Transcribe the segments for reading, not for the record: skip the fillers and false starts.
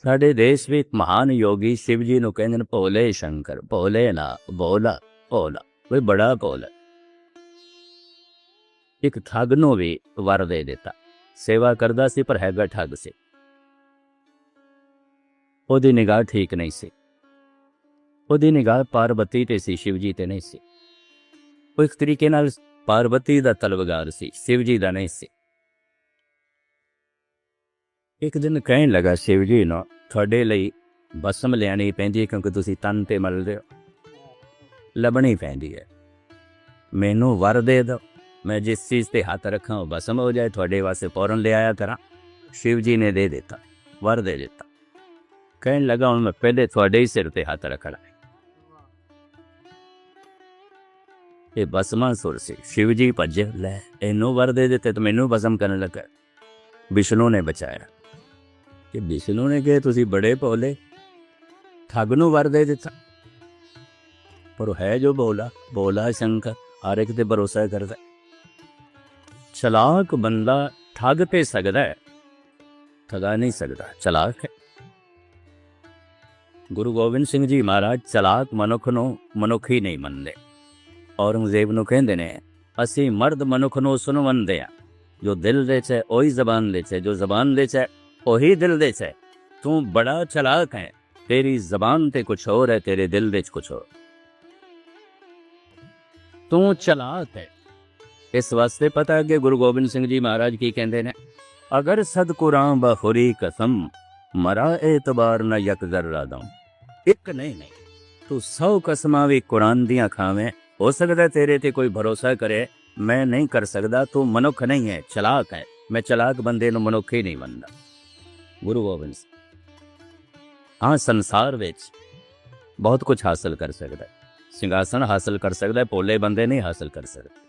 ਸਾਡੇ ਦੇਸ਼ ਵਿੱਚ ਮਹਾਨ ਯੋਗੀ ਸ਼ਿਵ ਜੀ ਨੂੰ ਕਹਿੰਦੇ ਨੇ ਭੋਲੇ ਸ਼ੰਕਰ, ਭੋਲੇ ਨਾ ਭੋਲਾ ਭੋਲਾ, ਕੋਈ ਬੜਾ ਭੋਲਾ। ਇੱਕ ਠੱਗ ਨੂੰ ਵੀ ਵਰ ਦੇ ਦਿੱਤਾ, ਸੇਵਾ ਕਰਦਾ ਸੀ ਪਰ ਹੈਗਾ ਠੱਗ ਸੀ। ਉਹਦੀ ਨਿਗਾਹ ਠੀਕ ਨਹੀਂ ਸੀ, ਉਹਦੀ ਨਿਗਾਹ ਪਾਰਵਤੀ ਤੇ ਸੀ, ਸ਼ਿਵ ਜੀ ਤੇ ਨਹੀਂ ਸੀ। ਉਹ ਇੱਕ ਤਰੀਕੇ ਨਾਲ ਪਾਰਵਤੀ ਦਾ ਤਲਬਗਾਰ ਸੀ, ਸ਼ਿਵ ਜੀ ਦਾ ਨਹੀਂ ਸੀ। ਇੱਕ ਦਿਨ ਕਹਿਣ ਲੱਗਾ ਸ਼ਿਵ ਜੀ ਨੂੰ, ਤੁਹਾਡੇ ਲਈ ਬਸਮ ਲਿਆਣੀ ਪੈਂਦੀ ਹੈ ਕਿਉਂਕਿ ਤੁਸੀਂ ਤਨ ਤੇ ਮਲਦੇ ਹੋ, ਲੱਭਣੀ ਪੈਂਦੀ ਹੈ। ਮੈਨੂੰ ਵਰ ਦੇ ਦਿਓ, ਮੈਂ ਜਿਸ ਚੀਜ਼ ਤੇ ਹੱਥ ਰੱਖਾਂ ਉਹ ਬਸਮ ਹੋ ਜਾਏ, ਤੁਹਾਡੇ ਵਾਸਤੇ ਫੌਰਨ ਲਿਆਇਆ ਕਰਾਂ। ਸ਼ਿਵ ਜੀ ਨੇ ਦੇ ਦਿੱਤਾ, ਵਰ ਦੇ ਦਿੱਤਾ। ਕਹਿਣ ਲੱਗਾ ਹੁਣ ਮੈਂ ਪਹਿਲੇ ਤੁਹਾਡੇ ਹੀ ਸਿਰ ਤੇ ਹੱਥ ਰੱਖਣਾ। ਇਹ ਬਸਮਾਂ ਸੁਰ ਸੀ। ਸ਼ਿਵ ਜੀ ਭੱਜੇ, ਲੈ ਇਹਨੂੰ ਵਰ ਦੇ ਦਿੱਤੇ ਤਾਂ ਮੈਨੂੰ ਬਸਮ ਕਰਨ ਲੱਗਾ। ਵਿਸ਼ਨੂੰ ਨੇ ਬਚਾਇਆ ਕਿ ਵਿਸ਼ਨੂੰ ਨੇ ਕਿਹਾ ਤੁਸੀਂ ਬੜੇ ਭੋਲੇ, ਠੱਗ ਨੂੰ ਵਰ ਦੇ ਦਿੱਤਾ। ਪਰ ਉਹ ਹੈ ਜੋ ਭੋਲਾ, ਭੋਲਾ ਸ਼ੰਕਰ, ਹਰ ਇੱਕ ਤੇ ਭਰੋਸਾ ਕਰਦਾ। ਚਲਾਕ ਬੰਦਾ ਠੱਗ ਤੇ ਸਕਦਾ ਹੈ, ਠਗਾ ਨਹੀਂ ਸਕਦਾ, ਚਲਾਕ ਹੈ। ਗੁਰੂ ਗੋਬਿੰਦ ਸਿੰਘ ਜੀ ਮਹਾਰਾਜ ਚਲਾਕ ਮਨੁੱਖ ਨੂੰ ਮਨੁੱਖ ਹੀ ਨਹੀਂ ਮੰਨਦੇ। ਔਰੰਗਜ਼ੇਬ ਨੂੰ ਕਹਿੰਦੇ ਨੇ, ਅਸੀਂ ਮਰਦ ਮਨੁੱਖ ਨੂੰ ਸੁਣਵੰਦੇ ਹਾਂ, ਜੋ ਦਿਲ ਦੇ 'ਚ ਹੈ ਉਹੀ ਜ਼ਬਾਨ ਦੇ 'ਚ ਹੈ, ਜੋ ਜ਼ਬਾਨ ਦੇ 'ਚ ਹੈ ਉਹੀ ਦਿਲ ਦੇ 'ਚ ਹੈ। ਤੂੰ ਬੜਾ ਚਲਾਕ ਹੈ, ਤੇਰੀ ਜ਼ਬਾਨ ਤੇ ਕੁਛ ਹੋਰ ਹੈ, ਤੇਰੇ ਦਿਲ ਦੇ 'ਚ ਕੁਛ ਹੋਰ। ਤੂੰ ਚਲਾਕ ਹੈ। ਇਸ ਵਾਸਤੇ ਪਤਾ ਹੈ ਕਿ ਗੁਰੂ ਗੋਬਿੰਦ ਸਿੰਘ ਜੀ ਮਹਾਰਾਜ ਕੀ ਕਹਿੰਦੇ ਨੇ, ਅਗਰ ਸਦਕੁਰਾਂ ਬਖੁਰੀ ਕਸਮ, ਮਰਾ ਏਤਬਾਰ ਨਾ ਯਕ ਜ਼ਰਰਾ ਦਊਂ। ਇੱਕ ਨਹੀਂ ਤੂੰ 100 ਕਸਮਾਂ ਵੀ ਕੁਰਾਨ ਦੀਆਂ ਖਾਵੇਂ, ਹੋ ਸਕਦਾ ਤੇਰੇ ਤੇ ਕੋਈ ਭਰੋਸਾ ਕਰੇ, ਮੈਂ ਨਹੀਂ ਕਰ ਸਕਦਾ। ਤੂੰ ਮਨੁੱਖ ਨਹੀਂ ਹੈ, ਚਲਾਕ ਹੈ। ਮੈਂ ਚਲਾਕ ਬੰਦੇ ਨੂੰ ਮਨੁੱਖ ਹੀ ਨਹੀਂ ਮੰਨਦਾ। ਗੁਰੂ ਗੋਬਿੰਦ ਸਿੰਘ ਹਾਂ, ਸੰਸਾਰ ਵਿੱਚ ਬਹੁਤ ਕੁਝ ਹਾਸਲ ਕਰ ਸਕਦਾ, ਸਿੰਘਾਸਣ ਹਾਸਲ ਕਰ ਸਕਦਾ, ਭੋਲੇ ਬੰਦੇ ਨਹੀਂ ਹਾਸਲ ਕਰ ਸਕਦੇ।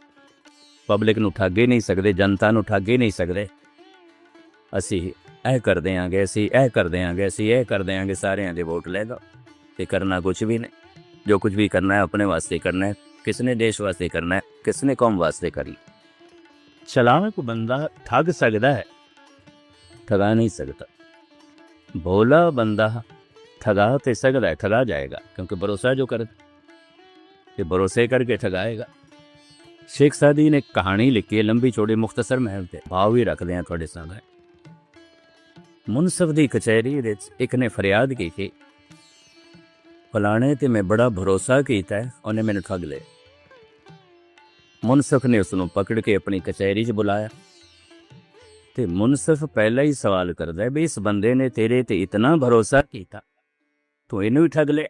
ਪਬਲਿਕ ਨੂੰ ਠੱਗ ਹੀ ਨਹੀਂ ਸਕਦੇ, ਜਨਤਾ ਨੂੰ ਠੱਗ ਹੀ ਨਹੀਂ ਸਕਦੇ। ਅਸੀਂ ਇਹ ਕਰ ਦਿਆਂਗੇ, ਅਸੀਂ ਇਹ ਕਰ ਦਿਆਂਗੇ, ਅਸੀਂ ਇਹ ਕਰ ਦਿਆਂਗੇ, ਸਾਰਿਆਂ ਦੇ ਵੋਟ ਲੈ ਲਓ। ਤੇ ਕਰਨਾ ਕੁਛ ਵੀ ਨਹੀਂ। ਜੋ ਕੁਝ ਵੀ ਕਰਨਾ ਹੈ ਆਪਣੇ ਵਾਸਤੇ ਕਰਨਾ ਹੈ, ਕਿਸਨੇ ਦੇਸ਼ ਵਾਸਤੇ ਕਰਨਾ ਹੈ, ਕਿਸਨੇ ਕੌਮ ਵਾਸਤੇ ਕਰੀ। ਚਲਾਕ ਬੰਦਾ ਠੱਗ ਸਕਦਾ ਹੈ, ਠਗਾ ਨਹੀਂ ਸਕਦਾ। ਭੋਲਾ ਬੰਦਾ ਠਗਾ ਤੇ ਸਕਦਾ ਹੈ, ਠਗਾ ਜਾਏਗਾ ਕਿਉਂਕਿ ਭਰੋਸਾ ਜੋ ਕਰ, ਤੇ ਭਰੋਸੇ ਕਰਕੇ ਠਗਾਏਗਾ। ਸ਼ੇਖ ਸਾਦੀ ਨੇ ਕਹਾਣੀ ਲਿਖੀ ਹੈ, ਲੰਬੀ ਚੌੜੀ ਮੁਖਤਸਰ, ਮੈਂ ਤੇ ਭਾਵ ਵੀ ਰੱਖਦੇ ਹਾਂ ਤੁਹਾਡੇ ਸਾਹਮਣੇ। ਮੁਨਸਫ ਦੀ ਕਚਹਿਰੀ ਵਿੱਚ ਇੱਕ ਨੇ ਫਰਿਆਦ ਕੀਤੀ, ਫਲਾਣੇ ਤੇ ਮੈਂ ਬੜਾ ਭਰੋਸਾ ਕੀਤਾ ਹੈ, ਉਹਨੇ ਮੈਨੂੰ ਠੱਗ ਲਿਆ। ਮੁਨਸਫ ਨੇ ਉਸ ਨੂੰ ਪਕੜ ਕੇ ਆਪਣੀ ਕਚਹਿਰੀ 'ਚ ਬੁਲਾਇਆ ਤੇ ਮੁਨਸਫ ਪਹਿਲਾਂ ਹੀ ਸਵਾਲ ਕਰਦਾ ਵੀ ਇਸ ਬੰਦੇ ਨੇ ਤੇਰੇ ਤੇ ਇਤਨਾ ਭਰੋਸਾ ਕੀਤਾ, ਤੂੰ ਇਹਨੂੰ ਹੀ ਠੱਗ ਲਿਆ।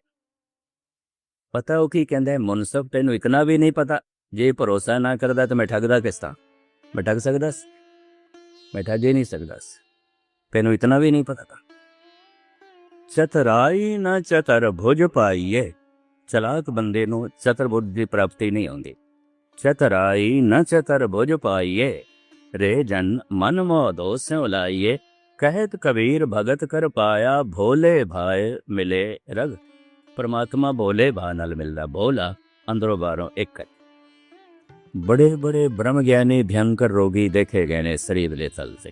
ਪਤਾ ਉਹ ਕੀ ਕਹਿੰਦਾ, ਮੁਨਸਫ ਤੈਨੂੰ ਇਤਨਾ ਵੀ ਨਹੀਂ ਪਤਾ, ਜੇ ਭਰੋਸਾ ਨਾ ਕਰਦਾ ਤਾਂ ਮੈਂ ਠੱਗਦਾ ਕਿਸ ਤਰ੍ਹਾਂ? ਮੈਂ ਠੱਗ ਸਕਦਾ ਸੀ? ਮੈਂ ਠੱਗ ਹੀ ਨਹੀਂ ਸਕਦਾ ਸੀ, ਤੈਨੂੰ ਇਤਨਾ ਵੀ ਨਹੀਂ ਪਤਾ। ਚਤਰਾਈ ਨਾ ਚਤਰ ਭੁਜ ਪਾਈਏ, ਚਲਾਕ ਬੰਦੇ ਨੂੰ ਚਤਰ ਬੁੱਧ ਦੀ ਪ੍ਰਾਪਤੀ ਨਹੀਂ ਆਉਂਦੀ। ਚਤਰਾਈ ਨਾ ਚਤਰ ਭੁਜ ਪਾਈਏ, ਰੇ ਜਨ ਮਨ ਮੋਹ ਦੋ ਸਿਉ ਲਾਈਏ, ਕਹਿਤ ਕਬੀਰ ਭਗਤ ਕਰ ਪਾਇਆ, ਭੋਲੇ ਭਾਏ ਮਿਲੇ ਰਗ। ਪਰਮਾਤਮਾ ਭੋਲੇ ਭਾਅ ਨਾਲ ਮਿਲਦਾ, ਭੋਲਾ ਅੰਦਰੋਂ ਬਾਹਰੋਂ ਇੱਕ ਹੈ। ਬੜੇ ਬੜੇ ਬ੍ਰਹਮ ਗਿਆਨੀ ਭਿਅੰਕਰ ਰੋਗੀ ਦੇਖੇ ਗਏ ਨੇ ਸਰੀਰ ਦੇ ਤਲ ਤੇ।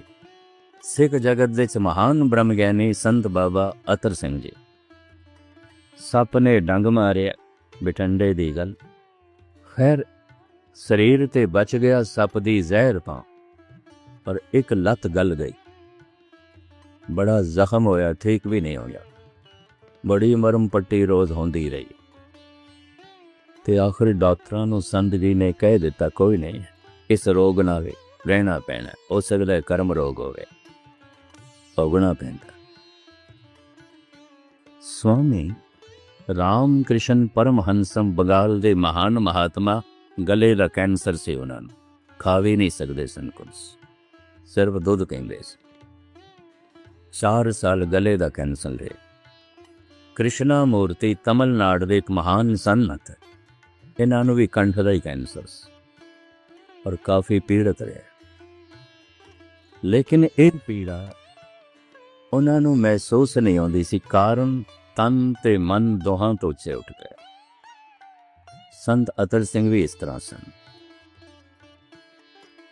ਸਿੱਖ ਜਗਤ ਵਿੱਚ ਮਹਾਨ ਬ੍ਰਹਮ ਗਿਆਨੀ ਸੰਤ ਬਾਬਾ ਅਤਰ ਸਿੰਘ ਜੀ, ਸੱਪ ਨੇ ਡੰਗ ਮਾਰਿਆ, ਬਠੰਡੇ ਦੀ ਗੱਲ, ਖੈਰ ਸਰੀਰ ਤੇ ਬਚ ਗਿਆ ਸੱਪ ਦੀ ਜ਼ਹਿਰ ਤੋਂ, ਪਰ ਇੱਕ ਲੱਤ ਗਲ ਗਈ, ਬੜਾ ਜ਼ਖਮ ਹੋਇਆ, ਠੀਕ ਵੀ ਨਹੀਂ ਹੋਇਆ, ਬੜੀ ਮਰਮ ਪੱਟੀ ਰੋਜ਼ ਹੁੰਦੀ ਰਹੀ। ਤੇ ਆਖਰ ਡਾਕਟਰਾਂ ਨੂੰ ਸੰਤ ਜੀ ਨੇ ਕਹਿ ਦਿੱਤਾ, ਕੋਈ ਨਹੀਂ, ਇਸ ਰੋਗ ਨਾਲ ਵੀ ਰਹਿਣਾ ਪੈਣਾ, ਹੋ ਸਕਦਾ ਕਰਮ ਰੋਗ ਹੋਵੇ, ਭੋਗਣਾ ਪੈਂਦਾ। ਸਵਾਮੀ ਰਾਮ ਕ੍ਰਿਸ਼ਨ ਪਰਮਹੰਸਮ ਬੰਗਾਲ ਦੇ ਮਹਾਨ ਮਹਾਤਮਾ, ਗਲੇ ਦਾ ਕੈਂਸਰ ਸੀ, ਉਹਨਾਂ ਨੂੰ ਖਾ ਵੀ ਨਹੀਂ ਸਕਦੇ ਸਨ ਕੁਝ, ਸਿਰਫ ਦੁੱਧ ਕਹਿੰਦੇ ਸੀ। 4 ਸਾਲ ਗਲੇ ਦਾ ਕੈਂਸਰ ਰਹੇ। ਕ੍ਰਿਸ਼ਨਾ ਮੂਰਤੀ ਤਮਿਲਨਾਡੂ ਦੇ ਇੱਕ ਮਹਾਨ ਸੰਤ, ਇਹਨਾਂ ਨੂੰ ਵੀ ਕੰਠ ਦਾ ਹੀ ਕੈਂਸਰ ਸੀ ਔਰ ਕਾਫੀ ਪੀੜਤ ਰਹੇ। ਲੇਕਿਨ ਇਹ ਪੀੜਾ ਉਹਨਾਂ ਨੂੰ ਮਹਿਸੂਸ ਨਹੀਂ ਆਉਂਦੀ ਸੀ, ਕਾਰਨ ਤਨ ਤੇ ਮਨ ਦੋਹਾਂ ਤੋਂ ਉੱਚੇ ਉੱਠ ਗਏ। ਸੰਤ ਅਤਰ ਸਿੰਘ ਵੀ ਇਸ ਤਰ੍ਹਾਂ ਸਨ।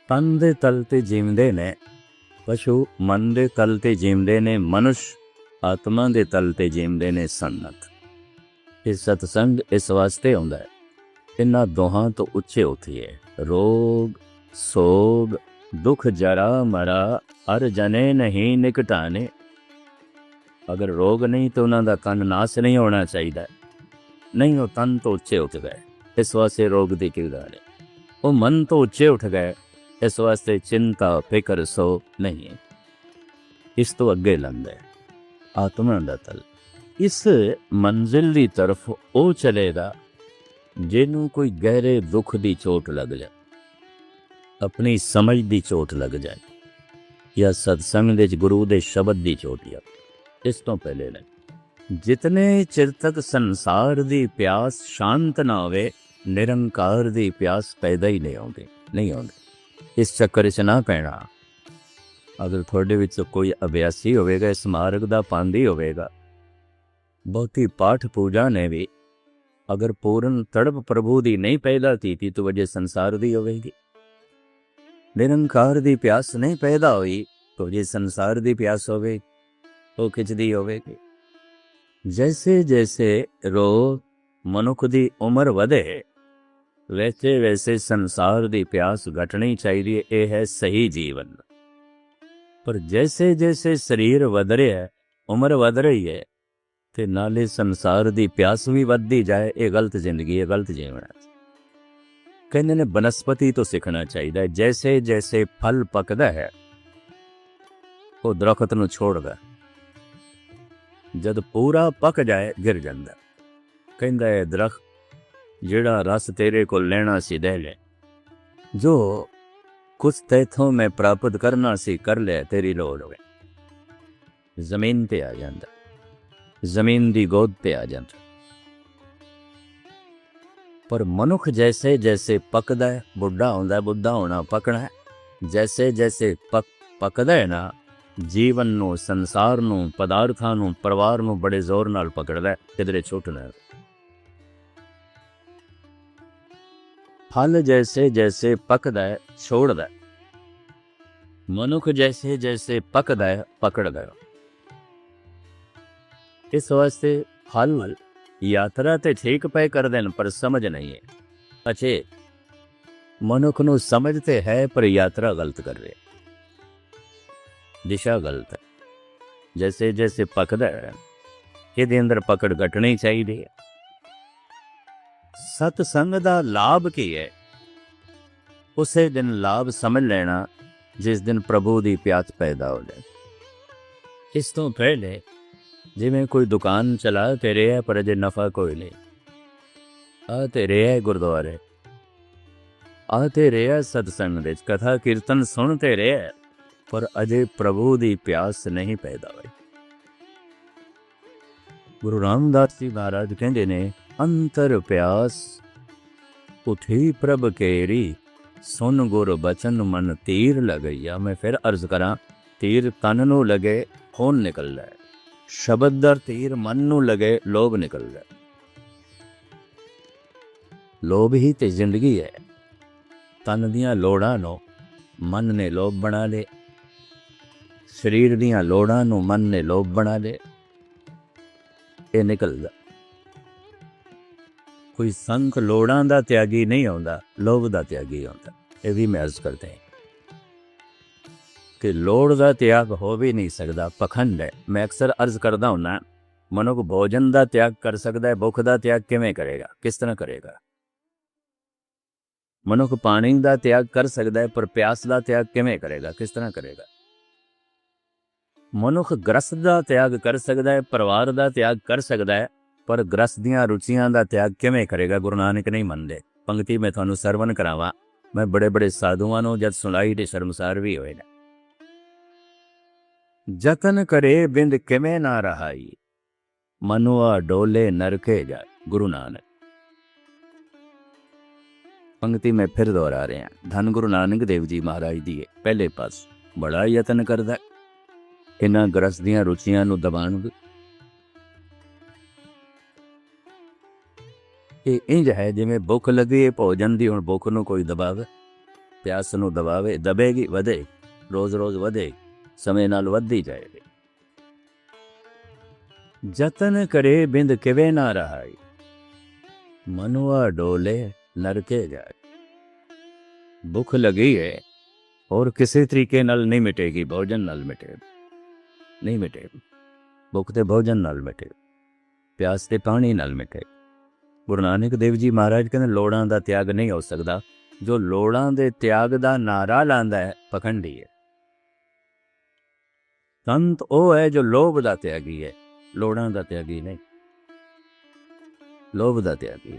ਤਨ ਦੇ ਤਲ ਤੇ ਜੀਵਦੇ ਨੇ ਪਸ਼ੂ, ਮਨ ਦੇ ਤਲ ਤੇ ਜੀਵਦੇ ਨੇ ਮਨੁੱਖ, ਆਤਮਾ ਦੇ ਤਲ ਤੇ ਜੀਂਦੇ ਨੇ ਸੰਨਤ। ਇਹ ਸਤਸੰਗ ਇਸ ਵਾਸਤੇ ਆਉਂਦਾ ਹੈ, ਇਹਨਾਂ ਦੋਹਾਂ ਤੋਂ ਉੱਚੇ ਉੱਠੀਏ। ਰੋਗ ਸੋਗ ਦੁੱਖ ਜਰਾ ਮਰਾ ਹਰ ਜਨੇ ਨਹੀਂ ਨਿਕਟਾਣੇ। ਅਗਰ ਰੋਗ ਨਹੀਂ ਤਾਂ ਉਹਨਾਂ ਦਾ ਤਨ ਨਾਸ ਨਹੀਂ ਹੋਣਾ ਚਾਹੀਦਾ, ਨਹੀਂ ਉਹ ਤਨ ਤੋਂ ਉੱਚੇ ਉੱਠ ਗਏ, ਇਸ ਵਾਸਤੇ ਰੋਗ ਦੀ ਕੀ ਗੱਲ ਹੈ। ਉਹ ਮਨ ਤੋਂ ਉੱਚੇ ਉੱਠ ਗਏ, ਇਸ ਵਾਸਤੇ ਚਿੰਤਾ ਫਿਕਰ ਸੋ ਨਹੀਂ। ਇਸ ਤੋਂ ਅੱਗੇ ਲੰਘਦਾ ਹੈ ਆਤਮਾ ਦਾ ਤਲ। ਇਸ ਮੰਜ਼ਿਲ ਦੀ ਤਰਫ ਉਹ ਚਲੇਗਾ ਜਿਹਨੂੰ ਕੋਈ ਗਹਿਰੇ ਦੁੱਖ ਦੀ ਚੋਟ ਲੱਗ ਜਾਏ, ਆਪਣੀ ਸਮਝ ਦੀ ਚੋਟ ਲੱਗ ਜਾਏ, ਜਾਂ ਸਤਸੰਗ ਦੇ ਗੁਰੂ ਦੇ ਸ਼ਬਦ ਦੀ ਚੋਟ ਆ। ਇਸ ਤੋਂ ਪਹਿਲੇ ਨਹੀਂ। ਜਿਤਨੇ ਚਿਰ ਤੱਕ ਸੰਸਾਰ ਦੀ ਪਿਆਸ ਸ਼ਾਂਤ ਨਾ ਹੋਵੇ, ਨਿਰੰਕਾਰ ਦੀ ਪਿਆਸ ਪੈਦਾ ਹੀ ਨਹੀਂ ਆਉਂਦੀ। ਇਸ ਚੱਕਰ 'ਚ ਨਾ ਪੈਣਾ। ਅਗਰ ਤੁਹਾਡੇ ਵਿੱਚ ਕੋਈ ਅਭਿਆਸੀ ਹੋਵੇਗਾ, ਇਸ ਮਾਰਗ ਦਾ ਪਾਂਦੀ ਹੋਵੇਗਾ, ਬਹੁਤੀ ਪਾਠ ਪੂਜਾ ਨੇ ਵੀ ਅਗਰ ਪੂਰਨ ਤੜਪ ਪ੍ਰਭੂ ਦੀ ਨਹੀਂ ਪੈਦਾ ਕੀਤੀ ਤਾਂ ਵਜ੍ਹਾ ਸੰਸਾਰ ਦੀ ਹੋਵੇਗੀ। ਨਿਰੰਕਾਰ ਦੀ ਪਿਆਸ ਨਹੀਂ ਪੈਦਾ ਹੋਈ ਤਾਂ ਜੇ ਸੰਸਾਰ ਦੀ ਪਿਆਸ ਹੋਵੇ ਉਹ ਖਿੱਚਦੀ ਹੋਵੇਗੀ। ਜੈਸੇ ਜੈਸੇ ਰੋਜ਼ ਮਨੁੱਖ ਦੀ ਉਮਰ ਵਧੇ, ਵੈਸੇ ਵੈਸੇ ਸੰਸਾਰ ਦੀ ਪਿਆਸ ਘਟਣੀ ਚਾਹੀਦੀ ਹੈ। ਇਹ ਹੈ ਸਹੀ ਜੀਵਨ। ਪਰ ਜੈਸੇ ਜੈਸੇ ਸਰੀਰ ਵਧ ਰਿਹਾ, ਉਮਰ ਵਧ ਰਹੀ ਹੈ, ਤੇ ਨਾਲੇ ਸੰਸਾਰ ਦੀ ਪਿਆਸ ਵੀ ਵੱਧਦੀ ਜਾਏ, ਇਹ ਗਲਤ ਜ਼ਿੰਦਗੀ ਹੈ, ਗਲਤ ਜੀਵਨ ਹੈ। ਕਹਿੰਦੇ ਨੇ ਬਨਸਪਤੀ ਤੋਂ ਸਿੱਖਣਾ ਚਾਹੀਦਾ ਹੈ। ਜੈਸੇ ਜੈਸੇ ਫਲ ਪੱਕਦਾ ਹੈ, ਉਹ ਦਰਖਤ ਨੂੰ ਛੋੜਦਾ, ਜਦ ਪੂਰਾ ਪੱਕ ਜਾਏ ਗਿਰ ਜਾਂਦਾ। ਕਹਿੰਦਾ ਹੈ ਦਰਖਤ ਜਿਹੜਾ ਰਸ ਤੇਰੇ ਕੋਲ ਲੈਣਾ ਸੀ ਦੇ ਲੈ, ਜੋ ਕੁਛ ਤੈਥੋਂ ਮੈਂ ਪ੍ਰਾਪਤ ਕਰਨਾ ਸੀ ਕਰ ਲਿਆ, ਤੇਰੀ ਲੋੜ ਹੋਵੇ। ਜ਼ਮੀਨ ਤੇ ਆ ਜਾਂਦਾ, ਜ਼ਮੀਨ ਦੀ ਗੋਦ ਤੇ ਆ ਜਾਂਦਾ। ਪਰ ਮਨੁੱਖ ਜੈਸੇ ਜੈਸੇ ਪੱਕਦਾ ਹੈ, ਬੁੱਢਾ ਹੁੰਦਾ, ਬੁੱਢਾ ਹੋਣਾ ਪੱਕਣਾ ਹੈ। ਜੈਸੇ ਜੈਸੇ ਪੱਕਦਾ ਹੈ ਨਾ, ਜੀਵਨ ਨੂੰ, ਸੰਸਾਰ ਨੂੰ, ਪਦਾਰਥਾਂ ਨੂੰ, ਪਰਿਵਾਰ ਨੂੰ ਬੜੇ ਜ਼ੋਰ ਨਾਲ ਪਕੜਦਾ ਹੈ, ਕਿਧਰੇ ਛੁੱਟਣਾ। ਫਲ ਜੈਸੇ ਜੈਸੇ ਪੱਕਦਾ ਹੈ ਛੋੜਦਾ, ਮਨੁੱਖ ਜੈਸੇ ਜੈਸੇ ਪੱਕਦਾ ਹੈ ਪਕੜਦਾ। ਇਸ ਵਾਸਤੇ ਫਲ ਯਾਤਰਾ ਤੇ ਠੀਕ ਪਏ ਕਰਦੇ ਨੇ, ਪਰ ਸਮਝ ਨਹੀਂ ਹੈ। ਅੱਛੇ ਮਨੁੱਖ ਨੂੰ ਸਮਝ ਤੇ ਹੈ, ਪਰ ਯਾਤਰਾ ਗਲਤ ਕਰ ਰਿਹਾ, ਦਿਸ਼ਾ ਗਲਤ ਹੈ। ਜੈਸੇ ਜੈਸੇ ਪੱਕਦਾ ਹੈ, ਇਹਦੇ ਅੰਦਰ ਪਕੜ ਘਟਣੀ ਚਾਹੀਦੀ ਹੈ। ਸਤਸੰਗ ਦਾ ਲਾਭ ਕੀ ਹੈ? ਉਸੇ ਦਿਨ ਲਾਭ ਸਮਝ ਲੈਣਾ ਜਿਸ ਦਿਨ ਪ੍ਰਭੂ ਦੀ ਪਿਆਸ ਪੈਦਾ ਹੋ ਜਾਏ। ਇਸ ਤੋਂ ਪਹਿਲੇ ਜਿਵੇਂ ਕੋਈ ਦੁਕਾਨ ਚਲਾ ਤੇ ਰਿਹਾ, ਪਰ ਅਜੇ ਨਫਾ ਕੋਈ ਨਹੀਂ। ਆ ਤੇ ਰਿਹਾ ਗੁਰਦੁਆਰੇ, ਆ ਤੇ ਰਿਹਾ ਸਤਸੰਗ ਵਿੱਚ, ਕਥਾ ਕੀਰਤਨ ਸੁਣ ਤੇ ਰਿਹਾ, ਪਰ ਅਜੇ ਪ੍ਰਭੂ ਦੀ ਪਿਆਸ ਨਹੀਂ ਪੈਦਾ ਹੋਈ। ਗੁਰੂ ਰਾਮਦਾਸ ਜੀ ਮਹਾਰਾਜ ਕਹਿੰਦੇ ਨੇ, ਅੰਤਰ ਪਿਆਸ ਉਠੀ ਪ੍ਰਭ ਕੇਰੀ, ਸੁਨ ਗੁਰ ਬਚਨ ਮਨ ਤੀਰ ਲਗਈਆ। ਮੈਂ ਫਿਰ ਅਰਜ਼ ਕਰਾਂ, ਤੀਰ ਤਨ ਨੂੰ ਲਗੇ ਖੂਨ ਨਿਕਲਦਾ ਹੈ, ਸ਼ਬਦ ਦਾ ਤੀਰ ਮਨ ਨੂੰ ਲਗੇ ਲੋਭ ਨਿਕਲਦਾ। ਲੋਭ ਹੀ ਤੇ ਜ਼ਿੰਦਗੀ ਹੈ। ਤਨ ਦੀਆਂ ਲੋੜਾਂ ਨੂੰ ਮਨ ਨੇ ਲੋਭ ਬਣਾ ਲੇ, ਸਰੀਰ ਦੀਆਂ ਲੋੜਾਂ ਨੂੰ ਮਨ ਨੇ ਲੋਭ ਬਣਾ ਲੇ, ਇਹ ਨਿਕਲਦਾ। ਕੋਈ ਸੰਤ ਲੋੜਾਂ ਦਾ ਤਿਆਗੀ ਨਹੀਂ ਆਉਂਦਾ, ਲੋਭ ਦਾ ਤਿਆਗੀ ਆਉਂਦਾ। ਇਹ ਵੀ ਮੈਂ ਅਰਜ਼ ਕਰਦੇ ਕਿ ਲੋੜ ਦਾ ਤਿਆਗ ਹੋ ਵੀ ਨਹੀਂ ਸਕਦਾ, ਪਖੰਡ ਹੈ। ਮੈਂ ਅਕਸਰ ਅਰਜ਼ ਕਰਦਾ ਹੁੰਦਾ, ਮਨੁੱਖ ਭੋਜਨ ਦਾ ਤਿਆਗ ਕਰ ਸਕਦਾ ਹੈ, ਭੁੱਖ ਦਾ ਤਿਆਗ ਕਿਵੇਂ ਕਰੇਗਾ, ਕਿਸ ਤਰ੍ਹਾਂ ਕਰੇਗਾ? ਮਨੁੱਖ ਪਾਣੀ ਦਾ ਤਿਆਗ ਕਰ ਸਕਦਾ ਹੈ, ਪਰ ਪਿਆਸ ਦਾ ਤਿਆਗ ਕਿਵੇਂ ਕਰੇਗਾ, ਕਿਸ ਤਰ੍ਹਾਂ ਕਰੇਗਾ? ਮਨੁੱਖ ਗ੍ਰਸਤ ਦਾ ਤਿਆਗ ਕਰ ਸਕਦਾ ਹੈ, ਪਰਿਵਾਰ ਦਾ ਤਿਆਗ ਕਰ ਸਕਦਾ ਹੈ, ਪਰ ਗ੍ਰਸਤ ਦੀਆਂ ਰੁਚੀਆਂ ਦਾ ਤਿਆਗ ਕਿਵੇਂ ਕਰੇਗਾ? ਗੁਰੂ ਨਾਨਕ ਨਹੀਂ ਮੰਨਦੇ। ਪੰਕਤੀ ਮੈਂ ਤੁਹਾਨੂੰ ਸਰਵਨ ਕਰਾਵਾਂ, ਮੈਂ ਬੜੇ ਬੜੇ ਸਾਧੂਆਂ ਨੂੰ ਜਦ ਸੁਣਾਈ ਤੇ ਸ਼ਰਮਸਾਰ ਵੀ ਹੋਏ ਨੇ। ਜਤਨ ਕਰੇ ਬਿੰਦ ਕਿਵੇਂ ਨਾ ਰਹਾਈ, ਮਨੁਆ ਡੋਲੇ ਨਰਕੇ ਜਾਏ। ਗੁਰੂ ਨਾਨਕ। ਪੰਕਤੀ ਮੈਂ ਫਿਰ ਦੁਹਰਾ ਰਿਹਾ, ਧੰਨ ਗੁਰੂ ਨਾਨਕ ਦੇਵ ਜੀ ਮਹਾਰਾਜ ਦੀ ਪਹਿਲੇ ਪਾਸ ਬੜਾ ਯਤਨ ਕਰਦਾ ਇਹਨਾਂ ਗ੍ਰਸਤ ਦੀਆਂ ਰੁਚੀਆਂ ਨੂੰ ਦਬਾਉਣ ਦੀ। ਇਹ ਇੰਜ ਹੈ ਜਿਵੇਂ ਭੁੱਖ ਲੱਗੀ ਹੈ ਭੋਜਨ ਦੀ, ਹੁਣ ਭੁੱਖ ਨੂੰ ਕੋਈ ਦਬਾਵੇ, ਪਿਆਸ ਨੂੰ ਦਬਾਵੇ, ਦਬੇਗੀ, ਵਧੇ, ਰੋਜ਼ ਰੋਜ਼ ਵਧੇ, ਸਮੇਂ ਨਾਲ ਵੱਧਦੀ ਜਾਏਗੀ। जतन करे बिंद किवे ना रहाई, मनुआ डोले नरके जाए। भुख लगी है और किसी तरीके नाल नहीं मिटेगी, भोजन नाल मिटे नहीं मिटेगी। भुख ते भोजन नाल मिटे, प्यास ते पानी नाल मिटे। गुरु नानक देव जी महाराज कहते लोड़ां दा त्याग नहीं हो सकता। जो लोड़ां दे त्याग दा नारा लांदा है पखंडी है। संत वो है जो लोभ दा त्यागी है, लोड़ां दा त्यागी नहीं। लोभ दा त्यागी,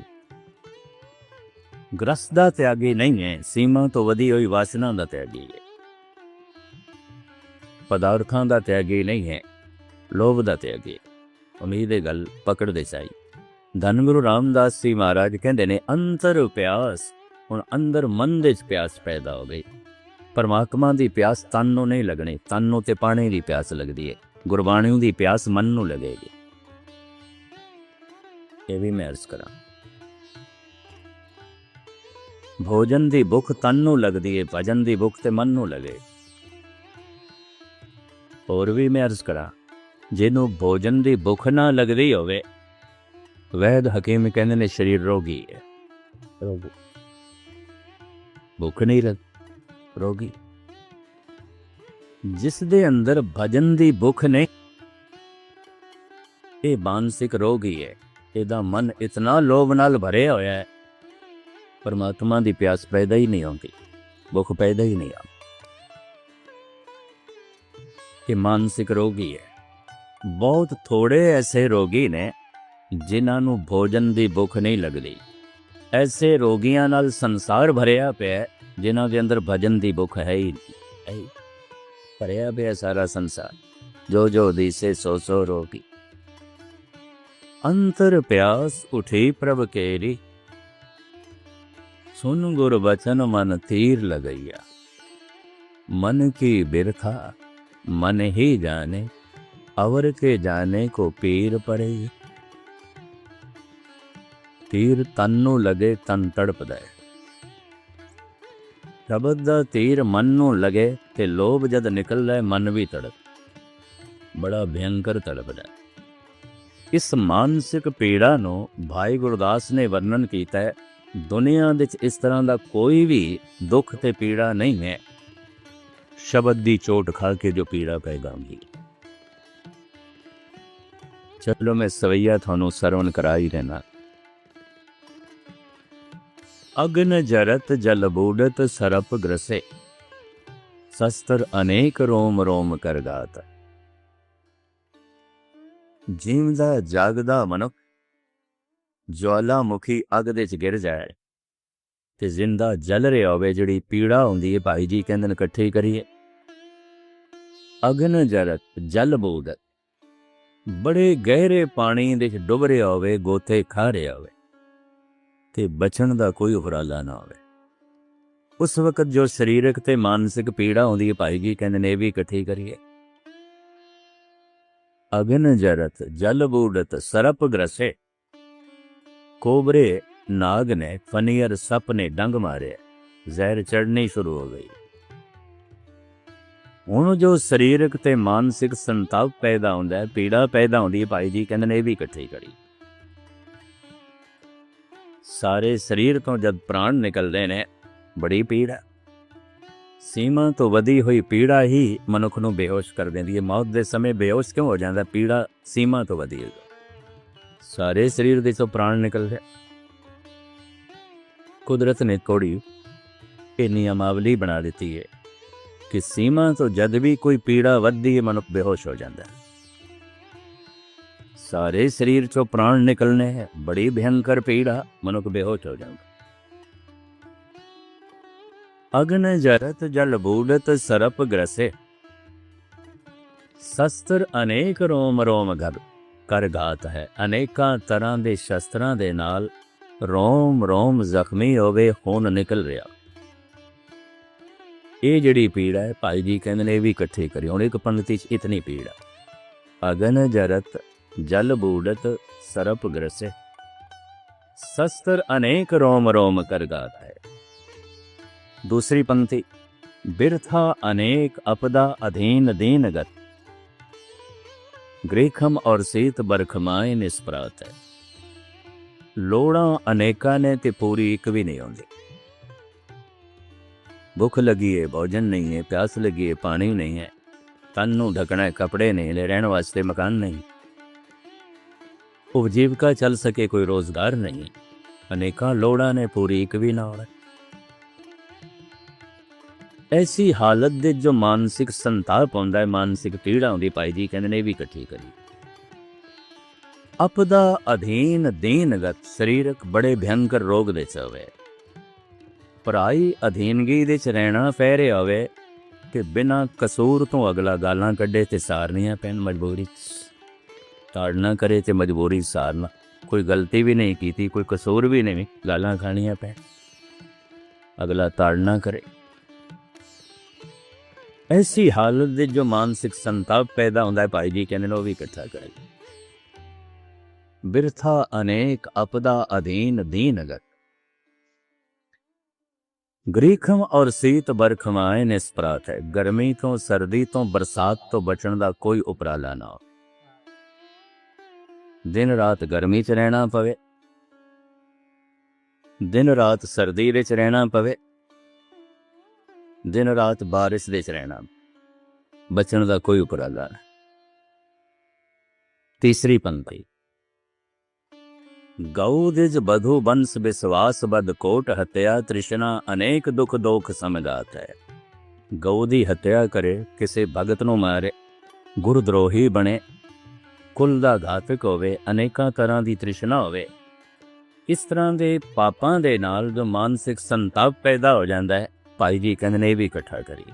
ग्रस्त दा त्यागी नहीं है, सीमा तो वधी हुई वासना दा त्यागी है। पदार्थां दा त्यागी नहीं है, लोभ दा त्यागी। उम्मीद है गल पकड़ दे साई। धन गुरु रामदास जी महाराज कहते ने अंतर प्यास, हुण अंदर मन दे प्यास पैदा हो गई। परमात्मा की प्यास तन नूं नहीं लगनी, तन नूं ते पानी की प्यास लगती है। गुरबाणी की प्यास मन नूं लगेगी। ये भी मैं अर्ज करा। भोजन की भुख तन नूं लगती है, भजन की भुख ते मन नूं लगे। और भी मैं अर्ज करा, जिन्हों भोजन की भुख ना लगती होवे, वैद हकीम कहते ने शरीर रोगी है। रोगी, भुख नहीं लग, रोगी। जिस दे अंदर भजन की भुख नहीं, ये मानसिक रोगी है। ਇਹਦਾ मन इतना लोभ नाल भरिया होया है, परमात्मा की प्यास पैदा ही नहीं होती, भुख पैदा ही नहीं आती। ये मानसिक रोगी है। बहुत थोड़े ऐसे रोगी ने जिन्हों भोजन की भुख नहीं लगती। ऐसे रोगियों नाल संसार भरिया पिया, जिन्हों के अंदर भजन की भुख है ही नहीं। भरिया पिया सारा संसार, जो जो दिसे सो सो रोगी। अंतर प्यास उठी प्रभ केरी, सुन गुर बचन मन तीर लगैया। मन की बिरथा मन ही जाने, अवर के जाने को पीर पड़े। तीर तन नूं लगे तन तड़पदा है। शबद दा तीर मन नूं लगे ते लोभ जद निकलदा है, मन भी तड़प, बड़ा भयंकर तड़पदा है। इस मानसिक पीड़ा नूं भाई गुरदास ने वर्णन किया है। दुनिया विच इस तरह का कोई भी दुख ते पीड़ा नहीं है, शबद की चोट खा के जो पीड़ा पैगामी। चलो मैं सवैया थानू सरवण करा ही देना। अग्न जरत जल बूडत सरप ग्रसे, शस्त्र अनेक रोम रोम कर गात। जीवदा जागदा मनुख ज्वालामुखी अग दे च गिर जाए ते जिंदा जल रहा होवे, जिहड़ी पीड़ा हुंदी है, भाई जी कहंदे ने इकट्ठे ही करिए। अग्न जरत जल बूडत, बड़े गहरे पानी दे च डुब रहा होवे, गोते खा रहा होवे ते बचन दा कोई उपराला ना होवे। उस वक्त जो शरीरक ते मानसिक पीड़ा होंदी है, भाई जी कहंदे ने भी इकट्ठी करिए। अग्न जरत जल बूडत सरप ग्रसे, कोबरे नाग ने फनियर सप ने डंग मारे, जहर चढ़नी शुरू हो गई। हुण जो शरीरक ते मानसिक संताप पैदा होंदा है, पीड़ा पैदा होंदी है, भाई जी कहंदे ने ये भी इकट्ठी करी। सारे शरीर तो जब प्राण निकलते ने, बड़ी पीड़ है। सीमा तो वधी हुई पीड़ा ही मनुख नूं बेहोश कर देंदी है। मौत के समय बेहोश क्यों हो जाता? पीड़ा सीमा तो वधी है। सारे शरीर दे चों प्राण निकल रहे। कुदरत ने थोड़ी ये नियमावली बना दी है कि सीमा तो जद भी कोई पीड़ा वधदी है, मनुख बेहोश हो जाता है। सारे शरीर चो प्राण निकलने हैं, बड़ी भयंकर पीड़ा, मनुख बेहोश हो जाता। अग्न जरत जल बूडत सरप ग्रसे, शस्त्र अनेक रोम रोम घर कर घात है। अनेका तरह के शस्त्रां दे नाल रोम रोम जख्मी होवे, खून निकल रहा। ये जिहड़ी पीड़ा है, भाई जी कहंदे ने भी इकट्ठी करी। हुण एक पंक्ति च इतनी पीड़ा। अग्न जरत जल बूडत सरप ग्रसे, शस्त्र अनेक रोम रोम कर घात है। दूसरी पंक्ति, बिरथा अनेक अपदा अधीन दीनगत, ਗ੍ਰੀਖਮ ਔਰ ਸੀਤ ਬਰਖਮਾਏ ਨਿਸਪਰਾਤ ਹੈ। ਲੋੜਾਂ ਅਨੇਕਾਂ ਨੇ ਤੇ ਪੂਰੀ ਇੱਕ ਵੀ ਨਹੀਂ ਆਉਂਦੀ। ਭੁੱਖ ਲੱਗੀ ਹੈ, ਭੋਜਨ ਨਹੀਂ ਹੈ, ਪਿਆਸ ਲੱਗੀ ਹੈ, ਪਾਣੀ ਨਹੀਂ ਹੈ, ਤਨ ਨੂੰ ਢਕਣਾ ਹੈ, ਕੱਪੜੇ ਨਹੀਂ, ਰਹਿਣ ਵਾਸਤੇ ਮਕਾਨ ਨਹੀਂ, ਉਪਜੀਵਕਾ ਚੱਲ ਸਕੇ, ਕੋਈ ਰੋਜ਼ਗਾਰ ਨਹੀਂ, ਅਨੇਕਾਂ ਲੋੜਾਂ ਨੇ ਪੂਰੀ ਇੱਕ ਵੀ ਨਾ ਹੋਣਾ। ਐਸੀ ਹਾਲਤ ਦੇ ਜੋ ਮਾਨਸਿਕ ਸੰਤਾਪ ਹੁੰਦਾ ਹੈ, ਮਾਨਸਿਕ ਪੀੜਾ ਹੁੰਦੀ, ਭਾਈ ਜੀ ਕਹਿੰਦੇ ਨੇ ਇਹ ਵੀ ਇਕੱਠੀ ਕਰੀ। ਆਪਦਾ ਅਧੀਨ ਦੀਨਗਤ ਸਰੀਰਕ ਬੜੇ ਭਿਅੰਕਰ ਰੋਗ ਦੇ ਚ ਹੋਵੇ, ਪਰਾਈ ਅਧੀਨਗੀ ਦੇ ਚ ਰਹਿਣਾ ਪੈ ਰਿਹਾ ਹੋਵੇ ਕਿ ਬਿਨਾਂ ਕਸੂਰ ਤੋਂ ਅਗਲਾ ਗਾਲਾਂ ਕੱਢੇ ਤੇ ਸਾਰਨੀਆਂ ਪੈਣ, ਮਜਬੂਰੀ ਤਾੜਨਾ ਕਰੇ ਤੇ ਮਜਬੂਰੀ ਸਾਰਨਾ, ਕੋਈ ਗਲਤੀ ਵੀ ਨਹੀਂ ਕੀਤੀ, ਕੋਈ ਕਸੂਰ ਵੀ ਨਹੀਂ, ਗਾਲਾਂ ਖਾਣੀਆਂ ਪੈਣ, ਅਗਲਾ ਤਾੜਨਾ ਕਰੇ। ਐਸੀ ਹਾਲਤ ਦੇ ਜੋ ਮਾਨਸਿਕ ਸੰਤਾਪ ਪੈਦਾ ਹੁੰਦਾ ਹੈ, ਭਾਈ ਜੀ ਕਹਿੰਦੇ ਨੇ ਉਹ ਵੀ ਇਕੱਠਾ ਕਰੇ। ਬਿਰਥਾ ਅਨੇਕ ਆਪਦਾ ਅਧੀਨ ਦੀਨਗਤ, ਗ੍ਰੀਖਮ ਔਰ ਸੀਤ ਬਰਖਮਾਏ ਨਿਸਪਰਾਤ ਹੈ। ਗਰਮੀ ਤੋਂ, ਸਰਦੀ ਤੋਂ, ਬਰਸਾਤ ਤੋਂ ਬਚਣ ਦਾ ਕੋਈ ਉਪਰਾਲਾ ਨਾ ਹੋ। ਦਿਨ ਰਾਤ ਗਰਮੀ 'ਚ ਰਹਿਣਾ ਪਵੇ, ਦਿਨ ਰਾਤ ਸਰਦੀ ਵਿੱਚ ਰਹਿਣਾ ਪਵੇ, ਦਿਨ ਰਾਤ ਬਾਰਿਸ਼ ਦੇ 'ਚ ਰਹਿਣਾ, ਬਚਣ ਦਾ ਕੋਈ ਉਪਰਾਲਾ ਨਹੀਂ। ਤੀਸਰੀ ਪੰਕਤੀ, ਗਊ ਦਿਜ ਬਧੂ ਬੰਸ ਵਿਸਵਾਸ ਬਦ ਕੋਟ ਹੱਤਿਆ ਤ੍ਰਿਸ਼ਨਾ ਅਨੇਕ ਦੁੱਖ ਦੋਖ ਸਮਝਾਤ ਹੈ। ਗਊ ਦੀ ਹੱਤਿਆ ਕਰੇ, ਕਿਸੇ ਭਗਤ ਨੂੰ ਮਾਰੇ, ਗੁਰਦਰੋਹੀ ਬਣੇ, ਕੁਲ ਦਾ ਘਾਤਕ ਹੋਵੇ, ਅਨੇਕਾਂ ਤਰ੍ਹਾਂ ਦੀ ਤ੍ਰਿਸ਼ਨਾ ਹੋਵੇ, ਇਸ ਤਰ੍ਹਾਂ ਦੇ ਪਾਪਾਂ ਦੇ ਨਾਲ ਜੋ ਮਾਨਸਿਕ ਸੰਤਾਪ ਪੈਦਾ ਹੋ ਜਾਂਦਾ ਹੈ, ਭਾਈ ਜੀ ਕਹਿੰਦੇ ਨੇ ਇਹ ਵੀ ਇਕੱਠਾ ਕਰੀਏ।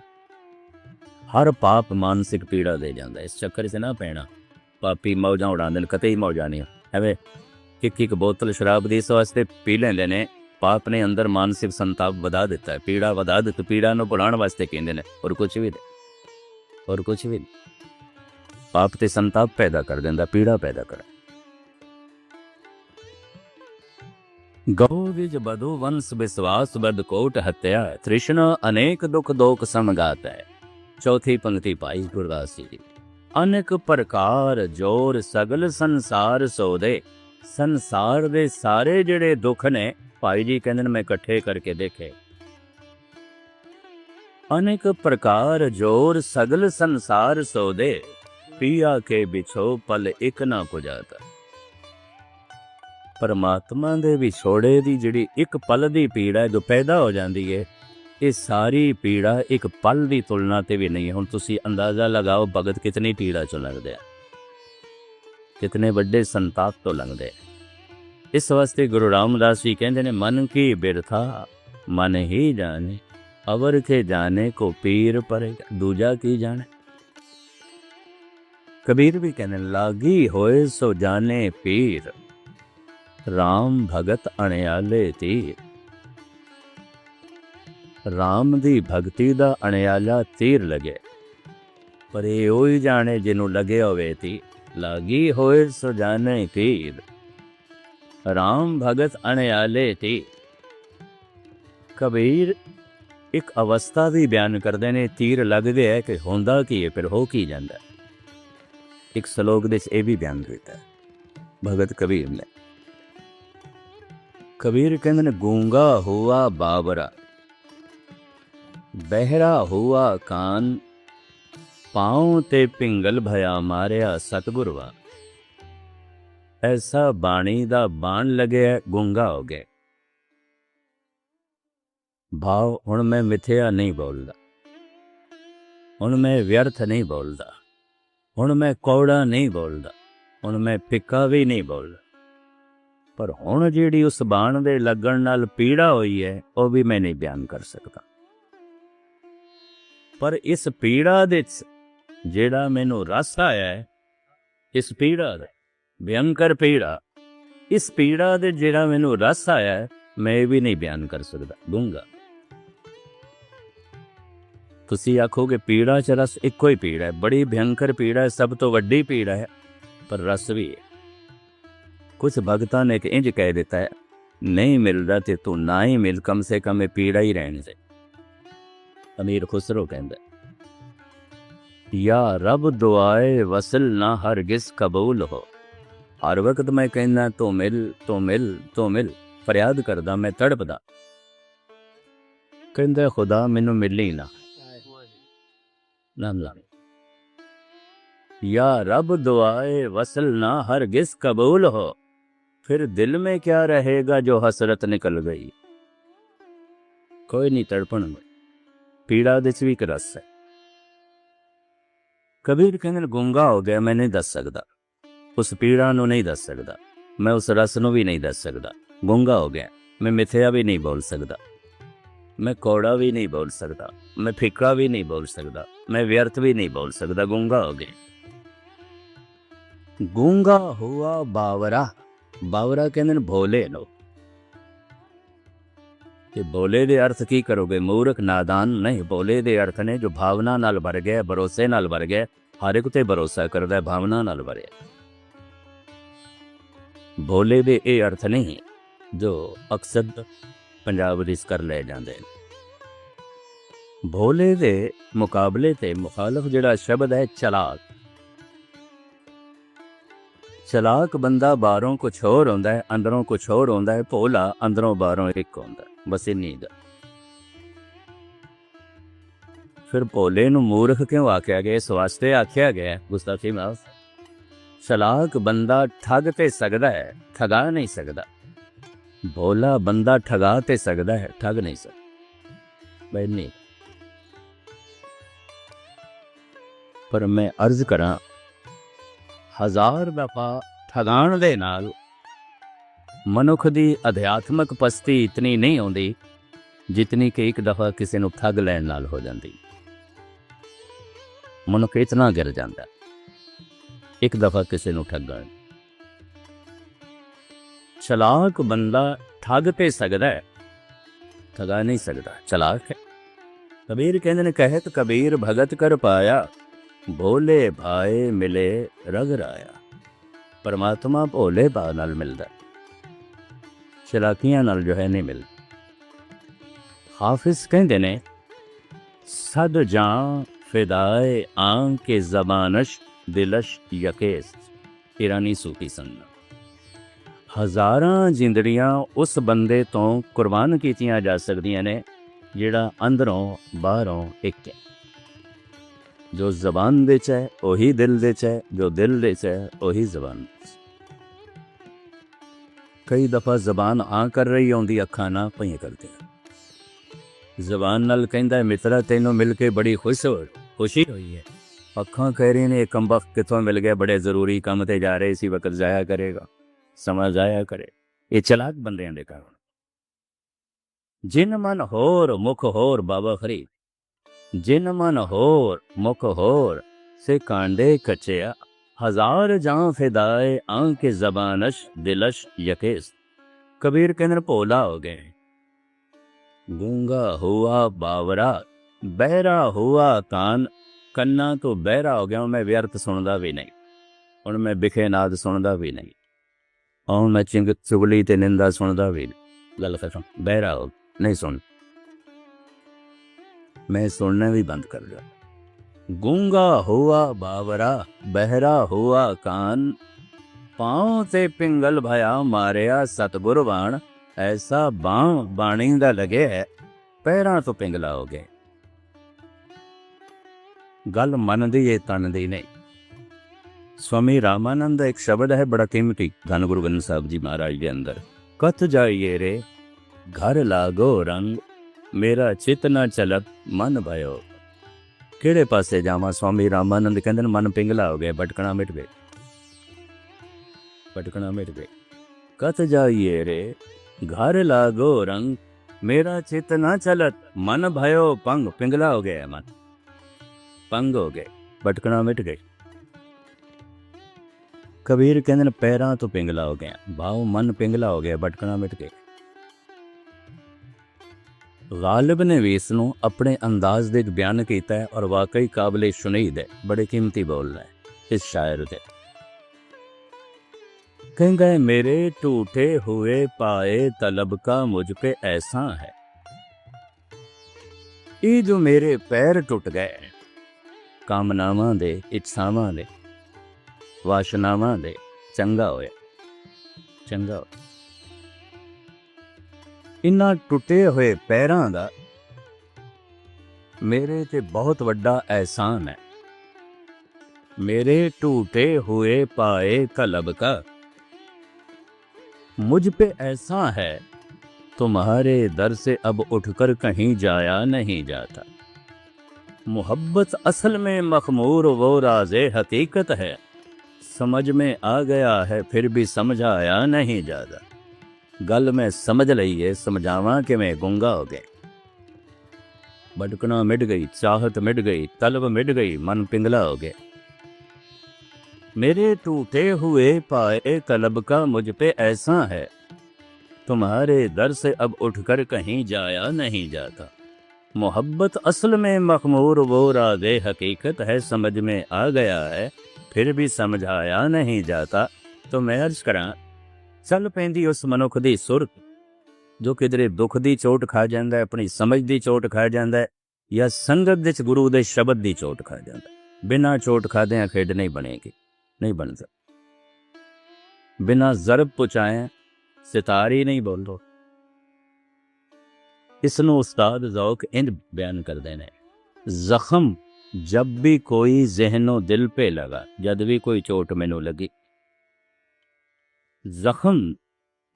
ਹਰ ਪਾਪ ਮਾਨਸਿਕ ਪੀੜਾ ਦੇ ਜਾਂਦਾ, ਇਸ ਚੱਕਰ 'ਚ ਨਾ ਪੈਣਾ। ਪਾਪੀ ਮੌਜਾਂ ਉਡਾਉਂਦੇ ਨੇ, ਕਤੇ ਹੀ ਮੌਜਾਂ ਨਹੀਂ। ਐਵੇਂ ਇੱਕ ਬੋਤਲ ਸ਼ਰਾਬ ਦੀ ਇਸ ਵਾਸਤੇ ਪੀ ਲੈਂਦੇ ਨੇ, ਪਾਪ ਨੇ ਅੰਦਰ ਮਾਨਸਿਕ ਸੰਤਾਪ ਵਧਾ ਦਿੱਤਾ ਹੈ, ਪੀੜਾ ਵਧਾ ਦਿੱਤੀ, ਪੀੜਾ ਨੂੰ ਭੁਲਾਉਣ ਵਾਸਤੇ ਕਹਿੰਦੇ ਨੇ, ਔਰ ਕੁਛ ਵੀ ਨਹੀਂ, ਔਰ ਕੁਛ ਵੀ ਨਹੀਂ। ਪਾਪ ਤੇ ਸੰਤਾਪ ਪੈਦਾ ਕਰ ਦਿੰਦਾ, ਪੀੜਾ ਪੈਦਾ ਕਰ। ਗਊ ਵਿਜ ਬਧੂ ਵੰਸ ਵਿਸਵਾਸ ਬਦ ਕੋਟ ਹੱਤਿਆ ਤ੍ਰਿਸ਼ਨਾ ਅਨੇਕ ਦੁੱਖ ਦੋਖ ਸਮਗਾਤ ਹੈ। ਚੌਥੀ ਪੰਕਤੀ ਭਾਈ ਗੁਰਦਾਸ ਜੀ ਦੀ, ਅਨੇਕ ਪ੍ਰਕਾਰ ਜੋਰ ਸਗਲ ਸੰਸਾਰ ਸੋਦੇ। ਸੰਸਾਰ ਦੇ ਸਾਰੇ ਜਿਹੜੇ ਦੁੱਖ ਨੇ, ਭਾਈ ਜੀ ਕਹਿੰਦੇ ਨੇ ਮੈਂ ਇਕੱਠੇ ਕਰਕੇ ਦੇਖੇ। ਅਨੇਕ ਪ੍ਰਕਾਰ ਜੋਰ ਸਗਲ ਸੰਸਾਰ ਸੋਦੇ, ਪੀਆ ਕੇ ਵਿਛੋ ਪਲ ਇੱਕ ਨਾ ਪੁਜਾਤਾ। ਪਰਮਾਤਮਾ ਦੇ ਵਿਛੋੜੇ ਦੀ ਜਿਹੜੀ ਇੱਕ ਪਲ ਦੀ ਪੀੜਾ ਹੈ ਜੋ ਪੈਦਾ ਹੋ ਜਾਂਦੀ ਹੈ, ਇਹ ਸਾਰੀ ਪੀੜਾ ਇੱਕ ਪਲ ਦੀ ਤੁਲਨਾ ਤੇ ਵੀ ਨਹੀਂ ਹੈ। ਹੁਣ ਤੁਸੀਂ ਅੰਦਾਜ਼ਾ ਲਗਾਓ ਭਗਤ ਕਿਤਨੀ ਪੀੜਾ ਚੋਂ ਲੰਘਦੇ ਆ, ਕਿਤਨੇ ਵੱਡੇ ਸੰਤਾਪ ਤੋਂ ਲੰਘਦੇ। ਇਸ ਵਾਸਤੇ ਗੁਰੂ ਰਾਮਦਾਸ ਜੀ ਕਹਿੰਦੇ ਨੇ, ਮਨ ਕੀ ਬਿਰਥਾ ਮਨ ਹੀ ਜਾਣੇ, ਅਵਰ ਕੇ ਜਾਣੇ ਕੋ ਪੀਰ ਪਰੇਗਾ, ਦੂਜਾ ਕੀ ਜਾਣੇ। ਕਬੀਰ ਵੀ ਕਹਿੰਦੇ, ਲਾਗੀ ਹੋਏ ਸੋ ਜਾਣੇ ਪੀਰ, ਰਾਮ ਭਗਤ ਅਣਿਆਲੇ ਤੀਰ। ਰਾਮ ਦੀ ਭਗਤੀ ਦਾ ਅਣਿਆਲਾ ਤੀਰ ਲਗੇ, ਪਰ ਇਹ ਉਹੀ ਜਾਣੇ ਜਿਹਨੂੰ ਲਗੇ ਹੋਵੇ ਤੀ। ਲਾਗੀ ਹੋਏ ਸੋ ਜਾਣੇ ਪੀਰ, ਰਾਮ ਭਗਤ ਅਣਿਆਲੇ ਤੀ। ਕਬੀਰ ਇੱਕ ਅਵਸਥਾ ਵੀ ਬਿਆਨ ਕਰਦੇ ਨੇ, ਤੀਰ ਲੱਗਦੇ ਹੈ ਕਿ ਹੁੰਦਾ ਕੀ ਹੈ, ਫਿਰ ਹੋ ਕੀ ਜਾਂਦਾ। ਇੱਕ ਸਲੋਕ ਦੇ 'ਚ ਇਹ ਵੀ ਬਿਆਨ ਕੀਤਾ ਭਗਤ ਕਬੀਰ ਨੇ। ਕਬੀਰ ਕਹਿੰਦੇ ਨੇ, ਗੂੰਗਾ ਹੁਆ ਬਾਬਰਾ, ਬਹਿਰਾ ਹੁਆ ਕਾਨ, ਪਾਉ ਤੇ ਪਿੰਗਲ ਭਇਆ ਮਾਰਿਆ ਸਤਿਗੁਰਵਾ। ਐਸਾ ਬਾਣੀ ਦਾ ਬਾਣ ਲੱਗਿਆ, ਗੂੰਗਾ ਹੋ ਗਏ। ਭਾਵ ਹੁਣ ਮੈਂ ਮਿੱਥਿਆ ਨਹੀਂ ਬੋਲਦਾ, ਹੁਣ ਮੈਂ ਵਿਅਰਥ ਨਹੀਂ ਬੋਲਦਾ, ਹੁਣ ਮੈਂ ਕੌੜਾ ਨਹੀਂ ਬੋਲਦਾ, ਹੁਣ ਮੈਂ ਫਿੱਕਾ ਵੀ ਨਹੀਂ ਬੋਲਦਾ, ਪਰ ਹੁਣ ਜਿਹੜੀ ਉਸ ਬਾਣ ਦੇ ਲੱਗਣ ਨਾਲ ਪੀੜਾ ਹੋਈ ਹੈ, ਉਹ ਵੀ ਮੈਂ ਨਹੀਂ ਬਿਆਨ ਕਰ ਸਕਦਾ। ਪਰ ਇਸ ਪੀੜਾ ਦੇ ਜਿਹੜਾ ਮੈਨੂੰ ਰਸ ਆਇਆ ਹੈ, ਇਸ ਪੀੜਾ ਦਾ ਭਿਅੰਕਰ ਪੀੜਾ, ਇਸ ਪੀੜਾ ਦੇ ਜਿਹੜਾ ਮੈਨੂੰ ਰਸ ਆਇਆ ਹੈ, ਮੈਂ ਵੀ ਨਹੀਂ ਬਿਆਨ ਕਰ ਸਕਦਾ, ਦੂੰਗਾ। ਤੁਸੀਂ ਆਖੋਗੇ ਪੀੜਾ 'ਚ ਰਸ, ਇੱਕੋ ਹੀ ਪੀੜਾ ਹੈ, ਬੜੀ ਭਿਅੰਕਰ ਪੀੜਾ ਹੈ, ਸਭ ਤੋਂ ਵੱਡੀ ਪੀੜਾ ਹੈ, ਪਰ ਰਸ ਵੀ ਹੈ। ਕੁਛ ਭਗਤਾਂ ਨੇ ਕਿ ਇੰਜ ਕਹਿ ਦਿੱਤਾ ਹੈ, ਨਹੀਂ ਮਿਲਦਾ ਤੇ ਤੂੰ ਨਾ ਹੀ ਮਿਲ, ਕਮ ਸੇ ਕਮ ਇਹ ਪੀੜਾ ਹੀ ਰਹਿਣ ਦੇ। ਅਮੀਰ ਖੁਸਰੋ ਕਹਿੰਦਾ, या रब दुआए वसल ना हरगिज़ कबूल हो। हर वक्त मैं कहना तू मिल तू मिल तू मिल, फरियाद करदा मैं तड़पदा, कहंदा खुदा मैनू मिली ना ना मिला। या रब दुआए वसल ना हरगिज़ कबूल हो, फिर दिल में क्या रहेगा जो हसरत निकल गई। कोई नहीं तड़पण में, पीड़ा दे च भी एक रस है। कबीर कहंदे गूंगा हो गया, मैं नहीं दस सकदा, उस पीड़ा नूं नहीं दस सकदा, मैं उस रस नूं भी नहीं दस सकदा। गूंगा हो गया, मैं मिथया भी नहीं बोल सकदा, मैं कौड़ा भी नहीं बोल सकदा, मैं फिक्का भी नहीं बोल सकदा, मैं व्यर्थ भी नहीं बोल सकदा। गूंगा हो गया। गूंगा हुआ बावरा, बावरा कहंदे ने भोले नो। कि भोले दे अर्थ की करोगे, मूर्ख नादान नहीं। भोले दे अर्थ ने जो भावना नाल भर गया, भरोसे नाल भर गया, हर एक ते भरोसा करदा, भावना नाल भरे। भोले दे ये अर्थ नहीं जो अक्सर पंजाब रिस कर ले जाते। भोले दे मुकाबले ते मुखालफ जिहड़ा शब्द है चलाक। चलाक बंदा बाहरों कुछ होर होंदा है, अंदरों कुछ होर होंदा है। भोला अंदरों बाहरों एक होंदा है, बस इन्नी दा। फिर भोले नूं मूर्ख क्यों आख्या गया? इस वास्ते आख्या गया, गुस्ताखी माफ, चलाक बंदा ठग ते सकदा है, ठगा नहीं सकदा। भोला बंदा ठगा ते सकदा है, ठग नहीं सकदा। भाई नहीं। पर मैं अर्ज करा, हज़ार दफा ठगाण दे नाल मनुख दी अध्यात्मक पस्ती इतनी नहीं आउंदी जितनी कि एक दफा किसी नूं ठग लैण नाल हो जाती। मनुख इतना गिर जाता एक दफा किसी नूं ठगण। चलाक बंदा ठग ते सकदा है, ठगा नहीं सकदा, चलाक है। कबीर कहंदे ने, कहत कबीर भगत कर पाया, भोले भाए मिले रग राया। परमात्मा भोले भाव नाल मिलदा, चलाकियां नाल जो है नहीं मिलदा। हाफिज कहंदे ने, सद जां फिदाए आं के जबानश दिलश यकेस। ईरानी सूफी सन। हज़ारां जिंदड़ियां उस बंदे तो कुर्बान कीतियां जा सकदियां ने जिहड़ा अंदरों बाहरों एक है। जो जबान दे च है वही दिल दे च है, जो दिल दे च है वही जबान दे च। कई दफा जबान आ कर रही होंदी, अखां ना पईयां करदियां। जबान नाल कहंदा मित्रा तैनूं मिल के बड़ी खुशी हुई है। अखां कह रही ने कमबख्त कितों मिल गया, बड़े जरूरी काम ते जा रहे, इसी वक्त जाया करेगा, समा जाया करे। ये चलाक बंदियां दे कारण। जिन मन होर मुख होर, बाबा फरीद, जिन मन होर मुख होर से कांडे कचया। हजार जां फिदाए आं के जबानश दिलश यकेस। कबीर के अंदर भोला हो गए। गूंगा हुआ बावरा, बहरा हुआ कान। कन्ना तो बहरा हो गया, मैं व्यर्थ सुनदा भी नहीं, हुण मैं बिखे नाद सुनदा भी नहीं, और मैं चिंग चुगली ते निंदा सुनदा भी नहीं। गल खत्म, बहरा हो नहीं सुन, मैं सुनना भी बंद कर दिया। गूंगा हुआ बावरा, बहरा हुआ कान। पाँव ते पिंगल भया मारिया सतगुर बाण। ऐसा बाण बाणी दा लगे है, पैरां तो पिंगला हो गए। गल मन दी है, तन दी नहीं। स्वामी रामानंद एक शब्द है बड़ा कीमती, धन गुरु ग्रंथ साहब जी महाराज के अंदर। कत जाइए रे घर लागो रंग, मेरा चित न चलत मन भयो। किहड़े पासे जावां? स्वामी रामानंद कहंदे ने, मन पिंगला हो गया, भटकना मिट गए, भटकना मिट गए। कत जाइए रे घर लागो रंग, मेरा चित न चलत मन भयो पंग। पिंगला हो गया मन, पंग हो गए, भटकना मिट गई। कबीर कहंदे ने, पैरां तो पिंगला हो गया, भाव मन पिंगला हो गया, भटकना मिट गए। गालिब ने भी इसनों अपने अंदाज दे बयान किया है और वाकई काबिल शुनीद है, बड़े कीमती बोल रहा है इस शायर दे। कह गए, मेरे टूटे हुए पाए तलब का मुझ पे ऐसा है। ये जो मेरे पैर टूट गए, ਕਾਮਨਾਵਾਂ ਦੇ, ਇੱਛਾਵਾਂ ਦੇ, ਵਾਸ਼ਨਾਵਾਂ ਦੇ ਚੰਗਾ ਹੋਇਆ, ਚੰਗਾ ਹੋਇਆ। ਇਨ੍ਹਾਂ ਟੁੱਟੇ ਹੋਏ ਪੈਰਾਂ ਦਾ ਮੇਰੇ ਤੇ ਬਹੁਤ ਵੱਡਾ ਅਹਿਸਾਨ ਹੈ। मेरे टूटे हुए पाए कलब का मुझ पे ऐसा है, तुम्हारे दर से अब उठकर कहीं जाया नहीं जाता। मोहब्बत असल में मखमूर वो राज़े हकीकत है, समझ में आ गया है फिर भी समझाया नहीं जाता। गल मैं समझ लईए, समझावां कि मैं गुंगा हो गया। भटकना मिट गई, चाहत मिट गई, तलब मिट गई, मन पिंगला हो गया। मेरे टूटे हुए पाए कलब का मुझ पे ऐसा है, तुम्हारे दर से अब उठकर कहीं जाया नहीं जाता। मोहब्बत असल में मखमूर वो राज़े हकीकत है, समझ में आ गया है फिर भी समझाया नहीं जाता। तो मैं अर्ज करा, चल पैंदी उस मनुख दी सुरत जो किधरे दुख दी चोट खा जांदा है, अपनी समझ दी चोट खा जांदा है, या संगत विच गुरु दे शब्द दी चोट खा जांदा है। बिना चोट खादियां खेड नहीं बनेगी, नहीं बन सकता। बिना जरब पुचाए सितार ही नहीं बोल दो। इसनों उस्ताद ज़ौक इंज बयान कर देने, जख्म जब भी कोई जहनो दिल पे लगा, जब भी कोई चोट मैनू लगी। जख्म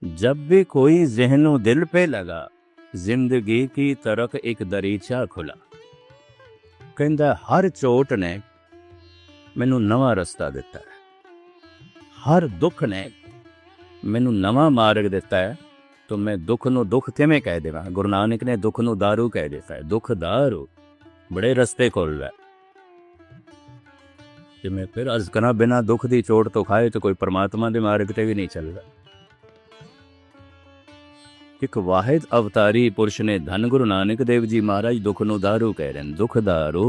जब भी कोई जहनो दिल पे लगा, जिंदगी की तरफ एक दरीचा खुला। कहंदा हर चोट ने मैनू नवा रस्ता दिता है, हर दुख ने मैनू नवा मार्ग दिता है। तो मैं दुख नू दुख किवें कह देवां? गुरु नानक ने दुख नू दारू कह दिता है। दुख दारू बड़े रस्ते खोल रहा है। जे मैं फिर अर्ज करा, बिना दुख दी चोट तो खाए तो कोई परमात्मा दे मार्ग ते भी नहीं चलदा। एक वाहिद अवतारी पुरुष ने धन गुरु नानक देव जी महाराज दुख नू दारू कह रहे हैं। दुख दारू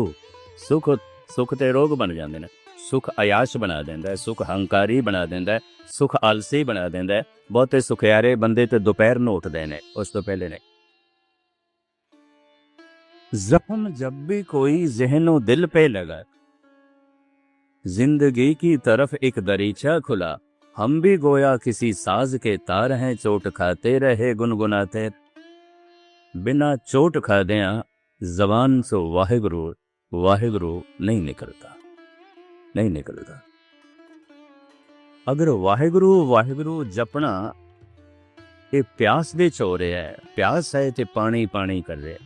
सुख, सुख ते रोग बन जाते हैं। सुख अयाश बना देंदा है, सुख हंकारी बना देंदा है, सुख आलसी बना देंदा है। बहुते सुखियारे बंदे ते दोपहर नूं उठदे ने, उस तो पहले नहीं। जख्म जब भी कोई जहनो दिल पे लगा, जिंदगी की तरफ एक दरीचा खुला। हम भी गोया किसी साज के तार हैं, चोट खाते रहे गुनगुनाते। बिना चोट खादियां जबान से वाहिगुरु वाहिगुरु नहीं निकलता, नहीं निकलता। अगर वाहिगुरु वाहिगुरु जपना ये प्यास दे हो रहा है, प्यास है तो पानी पानी कर रहे,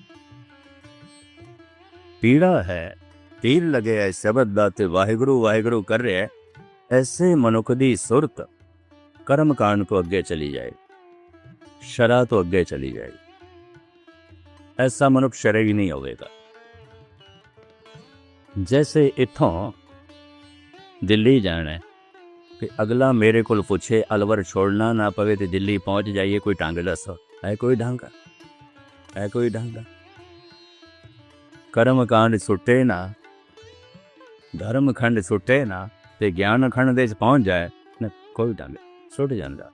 पीड़ा है तीर लगे है शब्द दा ते वाहिगुरु वाहिगुरु कर रहे है, ऐसे मनुख दी सुरत कर्म कांड तो अगे चली जाए, शरा तो अगे चली जाए। ऐसा मनुख शरई नहीं होगा। जैसे इथों दिल्ली जाना है कि अगला मेरे को पूछे अलवर छोड़ना ना पवे तो दिल्ली पहुंच जाइए, कोई ढंग दसो। है कोई ढंग? है कोई ढंग? कर्म कांड छुटे ना, धर्म खंड छुटे ना, ते ज्ञान खंड दे पहुंच जाए ना, कोई ढंग छुट जाता।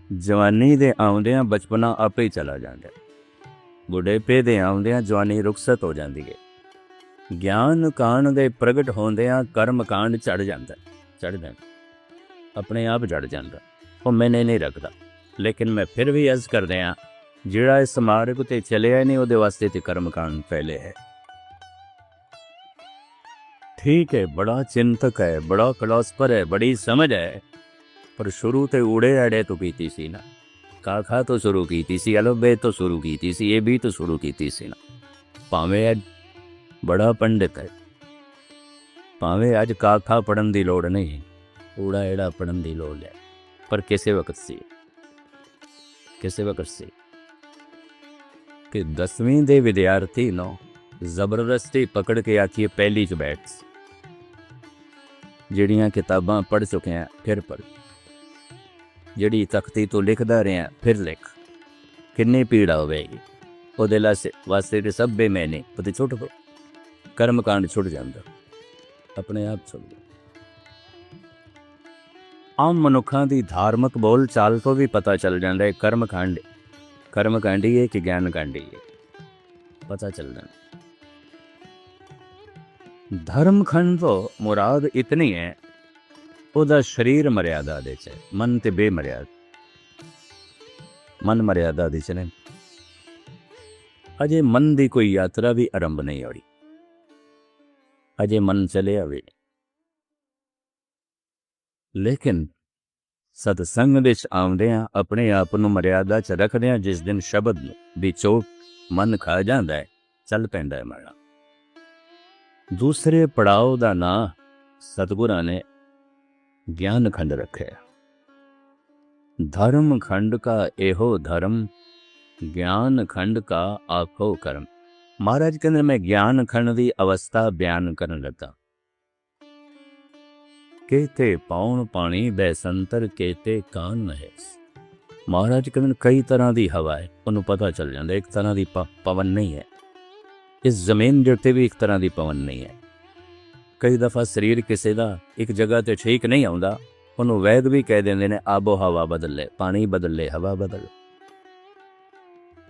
जवानी दे आउंदियां बचपना आपे ही चला जाता, बुढ़ेपे दे आउंदियां जवानी रुखसत हो जाती है। ज्ञान कांड दे प्रगट होंदियां कर्म कांड चढ़ जाता, चढ़ जाता, अपने आप चढ़ जाता। वो मैंने नहीं रखता, लेकिन मैं फिर भी अर्ज कर दिया, जिहड़ा इस मार्ग ते चलिया नहीं उहदे वास्ते ते कर्म कांड पहले है। ठीक है, बड़ा चिंतक है, बड़ा फिलोसफर है, बड़ी समझ है, पर शुरू ते उड़े अड़े तो कीती सी ना, काखा तो शुरू कीती सी, अलबे तो शुरू कीती सी, ये भी तो शुरू कीती सी ना। भावें बड़ा पंडित है, भावें अज काखा पढ़न की लोड़ नहीं, ऊड़ा एड़ा पढ़न की लोड़ है, पर किसी वक्त सी, किसी वक्त सी कि 10वीं दे विद्यार्थी नो जबरदस्ती पकड़ के आखिए पहली च बैठ, जिहड़ियां किताबां पढ़ चुके हैं फिर पढ़, जिहड़ी तख्ती तो लिखदा रहा फिर लिख, किन्नी पीड़ा होवेगी उहदे वास्ते ते सब बेमैनी पते छुट पो, कर्म कांड छुट जाता, अपने आप छुट जाता। आम मनुखों की धार्मिक बोल चाल तो भी पता चल जाता है कर्म कांडी है कि ज्ञान कांडी है, पता चल जाता। धर्मखंड तो मुराद इतनी है, ਉਹਦਾ शरीर मर्यादा ਦੇ ਚ मन ਤੇ ਬੇਮਰਿਆਦ, मन मर्यादा ਦੇ ਚ ਨੇ। ਅਜੇ ਮਨ ਦੀ ਕੋਈ ਯਾਤਰਾ ਵੀ ਆਰੰਭ ਨਹੀਂ ਹੋਈ, ਅਜੇ ਮਨ ਚਲਿਆ ਵੇ। ਲੇਕਿਨ ਸਤਸੰਗ ਵਿੱਚ ਆਉਂਦਿਆਂ ਆਪਣੇ ਆਪ ਨੂੰ ਮਰਿਆਦਾ 'ਚ ਰੱਖਦਿਆਂ ਜਿਸ ਦਿਨ ਸ਼ਬਦ ਦੀ ਚੋਟ ਮਨ ਖਾ ਜਾਂਦਾ ਹੈ, ਚੱਲ ਪੈਂਦਾ ਹੈ ਮਾੜਾ। ਦੂਸਰੇ ਪੜਾਅ ਦਾ ਨਾਂ ਸਤਿਗੁਰਾਂ ਨੇ ਗਿਆਨ ਖੰਡ ਰੱਖਿਆ। ਧਰਮ ਖੰਡ ਕਾ ਇਹੋ ਧਰਮ, ਗਿਆਨ ਖੰਡ ਕਾ ਆਖੋ ਕਰਮ। ਮਹਾਰਾਜ ਕਹਿੰਦੇ ਮੈਂ ਗਿਆਨ ਖੰਡ ਦੀ ਅਵਸਥਾ ਬਿਆਨ ਕਰਨ ਲੱਗਾ। ਕੇਤੇ ਪਾਉਣ ਪਾਣੀ ਬੈਸੰਤਰ, ਕੇਤੇ ਕਾਨ ਮਹੇਸ। ਮਹਾਰਾਜ ਕਹਿੰਦੇ ਕਈ ਤਰ੍ਹਾਂ ਦੀ ਹਵਾ ਹੈ, ਉਹਨੂੰ ਪਤਾ ਚੱਲ ਜਾਂਦਾ ਇੱਕ ਤਰ੍ਹਾਂ ਦੀ ਪਵਨ ਨਹੀਂ ਹੈ। ਇਸ ਜ਼ਮੀਨ ਦੇ ਉੱਤੇ ਵੀ ਇੱਕ ਤਰ੍ਹਾਂ ਦੀ ਪਵਨ ਨਹੀਂ ਹੈ। ਕਈ ਦਫਾ ਸਰੀਰ ਕਿਸੇ ਦਾ ਇੱਕ ਜਗ੍ਹਾ ਤੇ ਠੀਕ ਨਹੀਂ ਆਉਂਦਾ, ਉਹਨੂੰ ਵੈਦ ਵੀ ਕਹਿ ਦਿੰਦੇ ਨੇ ਆਬੋ ਹਵਾ ਬਦਲੇ, ਪਾਣੀ ਬਦਲੇ, ਹਵਾ ਬਦਲ।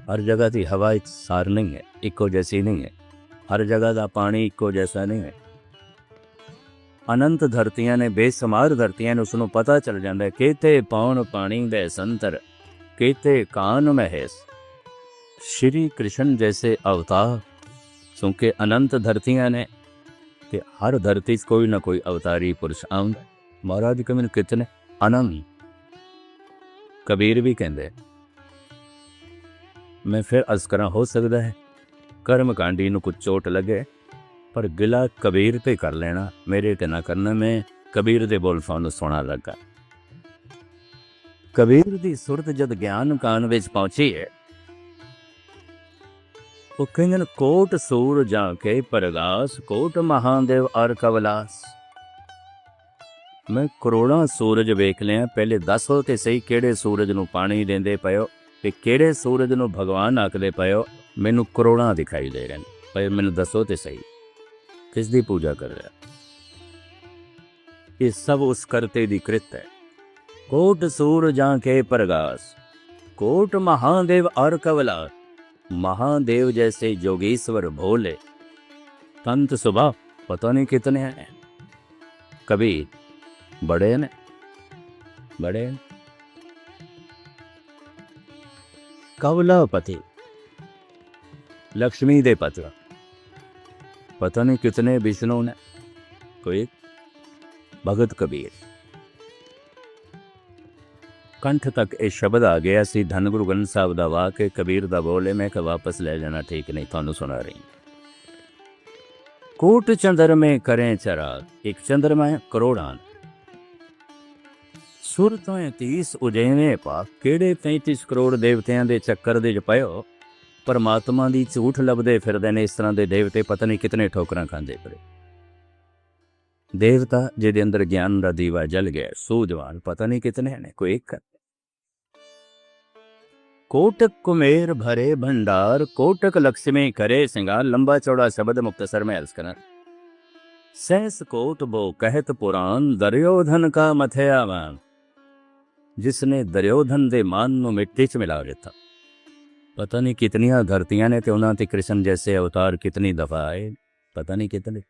ਹਰ ਜਗ੍ਹਾ ਦੀ ਹਵਾ ਇੱਕ ਸਾਰ ਨਹੀਂ ਹੈ, ਇੱਕੋ ਜੈਸੀ ਨਹੀਂ ਹੈ। ਹਰ ਜਗ੍ਹਾ ਦਾ ਪਾਣੀ ਇੱਕੋ ਜੈਸਾ ਨਹੀਂ ਹੈ। ਅਨੰਤ ਧਰਤੀਆਂ ਨੇ, ਬੇਸਮਾਰ ਧਰਤੀਆਂ ਨੇ, ਉਸਨੂੰ ਪਤਾ ਚੱਲ ਜਾਂਦਾ ਹੈ ਕੇਤੇ ਪਾਉਣ ਪਾਣੀ ਦੇ ਸੰਤਰ, ਕੇਤੇ ਕਾਨ ਮਹੇਸ। ਸ਼੍ਰੀ ਕ੍ਰਿਸ਼ਨ ਜੈਸੇ ਅਵਤਾਰ, ਕਿਉਂਕਿ ਅਨੰਤ ਧਰਤੀਆਂ ਨੇ ਤੇ ਹਰ ਧਰਤੀ 'ਚ ਕੋਈ ਨਾ ਕੋਈ ਅਵਤਾਰੀ ਪੁਰਸ਼ ਆਉਂਦਾ। ਮਹਾਰਾਜ ਕਹਿੰਦੇ ਕਿਤਨੇ ਅਨੰਤ। ਕਬੀਰ ਵੀ ਕਹਿੰਦੇ ਮੈਂ ਫਿਰ ਅਰਜ਼ ਕਰਾਂ, ਹੋ ਸਕਦਾ ਹੈ ਕਰਮ ਕਾਂਡੀ ਨੂੰ ਕੁਝ ਚੋਟ ਲੱਗੇ, ਪਰ ਗਿਲਾ ਕਬੀਰ ਤੇ ਕਰ ਲੈਣਾ, ਮੇਰੇ ਤੇ ਨਾ ਕਰਨਾ। ਮੈਂ ਕਬੀਰ ਦੇ ਬੋਲ ਤੁਹਾਨੂੰ ਸੁਣਾ ਲੱਗਾ। ਕਬੀਰ ਦੀ ਸੁਰਤ ਜਦ ਗਿਆਨ ਕਾਨ ਵਿੱਚ ਪਹੁੰਚੀ ਹੈ, ਉਹ ਕਹਿੰਦੇ ਨੇ ਕੋਟ ਸੂਰ ਜਾ ਕੇ ਪ੍ਰਗਾਸ, ਕੋਟ ਮਹਾਦੇਵ ਅਰ ਕਵਲਾਸ। ਮੈਂ ਕਰੋੜਾਂ ਸੂਰਜ ਵੇਖ ਲਿਆ, ਪਹਿਲੇ ਦੱਸੋ ਤੇ ਸਹੀ ਕਿਹੜੇ ਸੂਰਜ ਨੂੰ ਪਾਣੀ ਦਿੰਦੇ ਪਇਓ ਤੇ ਕਿਹੜੇ ਸੂਰਜ ਨੂੰ ਭਗਵਾਨ ਆਖਦੇ ਪਇਓ। ਮੈਨੂੰ ਕਰੋੜਾਂ ਦਿਖਾਈ ਦੇ ਰਹੇ ਨੇ, ਪਰ ਮੈਨੂੰ ਦੱਸੋ ਤੇ ਸਹੀ ਕਿਸ ਦੀ ਪੂਜਾ ਕਰ ਰਿਹਾ। ਇਹ ਸਭ ਉਸ ਕਰਤੇ ਦੀ ਕ੍ਰਿਤ ਹੈ। ਕੋਟ ਸੂਰ ਜਾਂ ਕੇ ਪ੍ਰਗਾਸ, ਕੋਟ ਮਹਾਦੇਵ ਅਰ ਕਵਲਾ। महादेव जैसे जोगेश्वर भोले तंत सुबह पता नहीं कितने हैं। कबीर बड़े ने, बड़े कवलापति, लक्ष्मी दे पत्र पता नहीं कितने विष्णु ने, कोई भगत कबीर। कंठ तक ये शब्द आ गया सी धन गुरु ग्रंथ साहब का वाक कबीर दा बोले, मैं वापस ले जाना ठीक नहीं, थानू सुना रही। कोट चंद्र में करें चराग, एक चंद्रमा है करोड़ां। सुर तो 30 उजैने पा, केड़े 35 करोड़ देवतियां दे चक्कर दे पयो, परमात्मा दी झूठ लभदे फिरदे ने। इस तरह दे देवते पता नहीं कितने ठोकरां खांदे पड़े। देवता जिहदे अंदर ज्ञान दा दीवा जल गया, सूझवान पता नहीं कितने ने, कोई एक। कोटक कुमेर भरे भंडार, कोटक लक्ष्मी करे सिंगार। लंबा चौड़ा शब्द मुक्तसर में अर्ज करना। सहस कोट बो कहत पुराण, दुर्योधन का मथया मान। जिसने दुर्योधन दे मान नूं मिट्टी च मिला दिता। पता नहीं कितनियां धरतियां ने ते उन्हां ते कृष्ण जैसे अवतार कितनी दफा आए, पता नहीं कितने।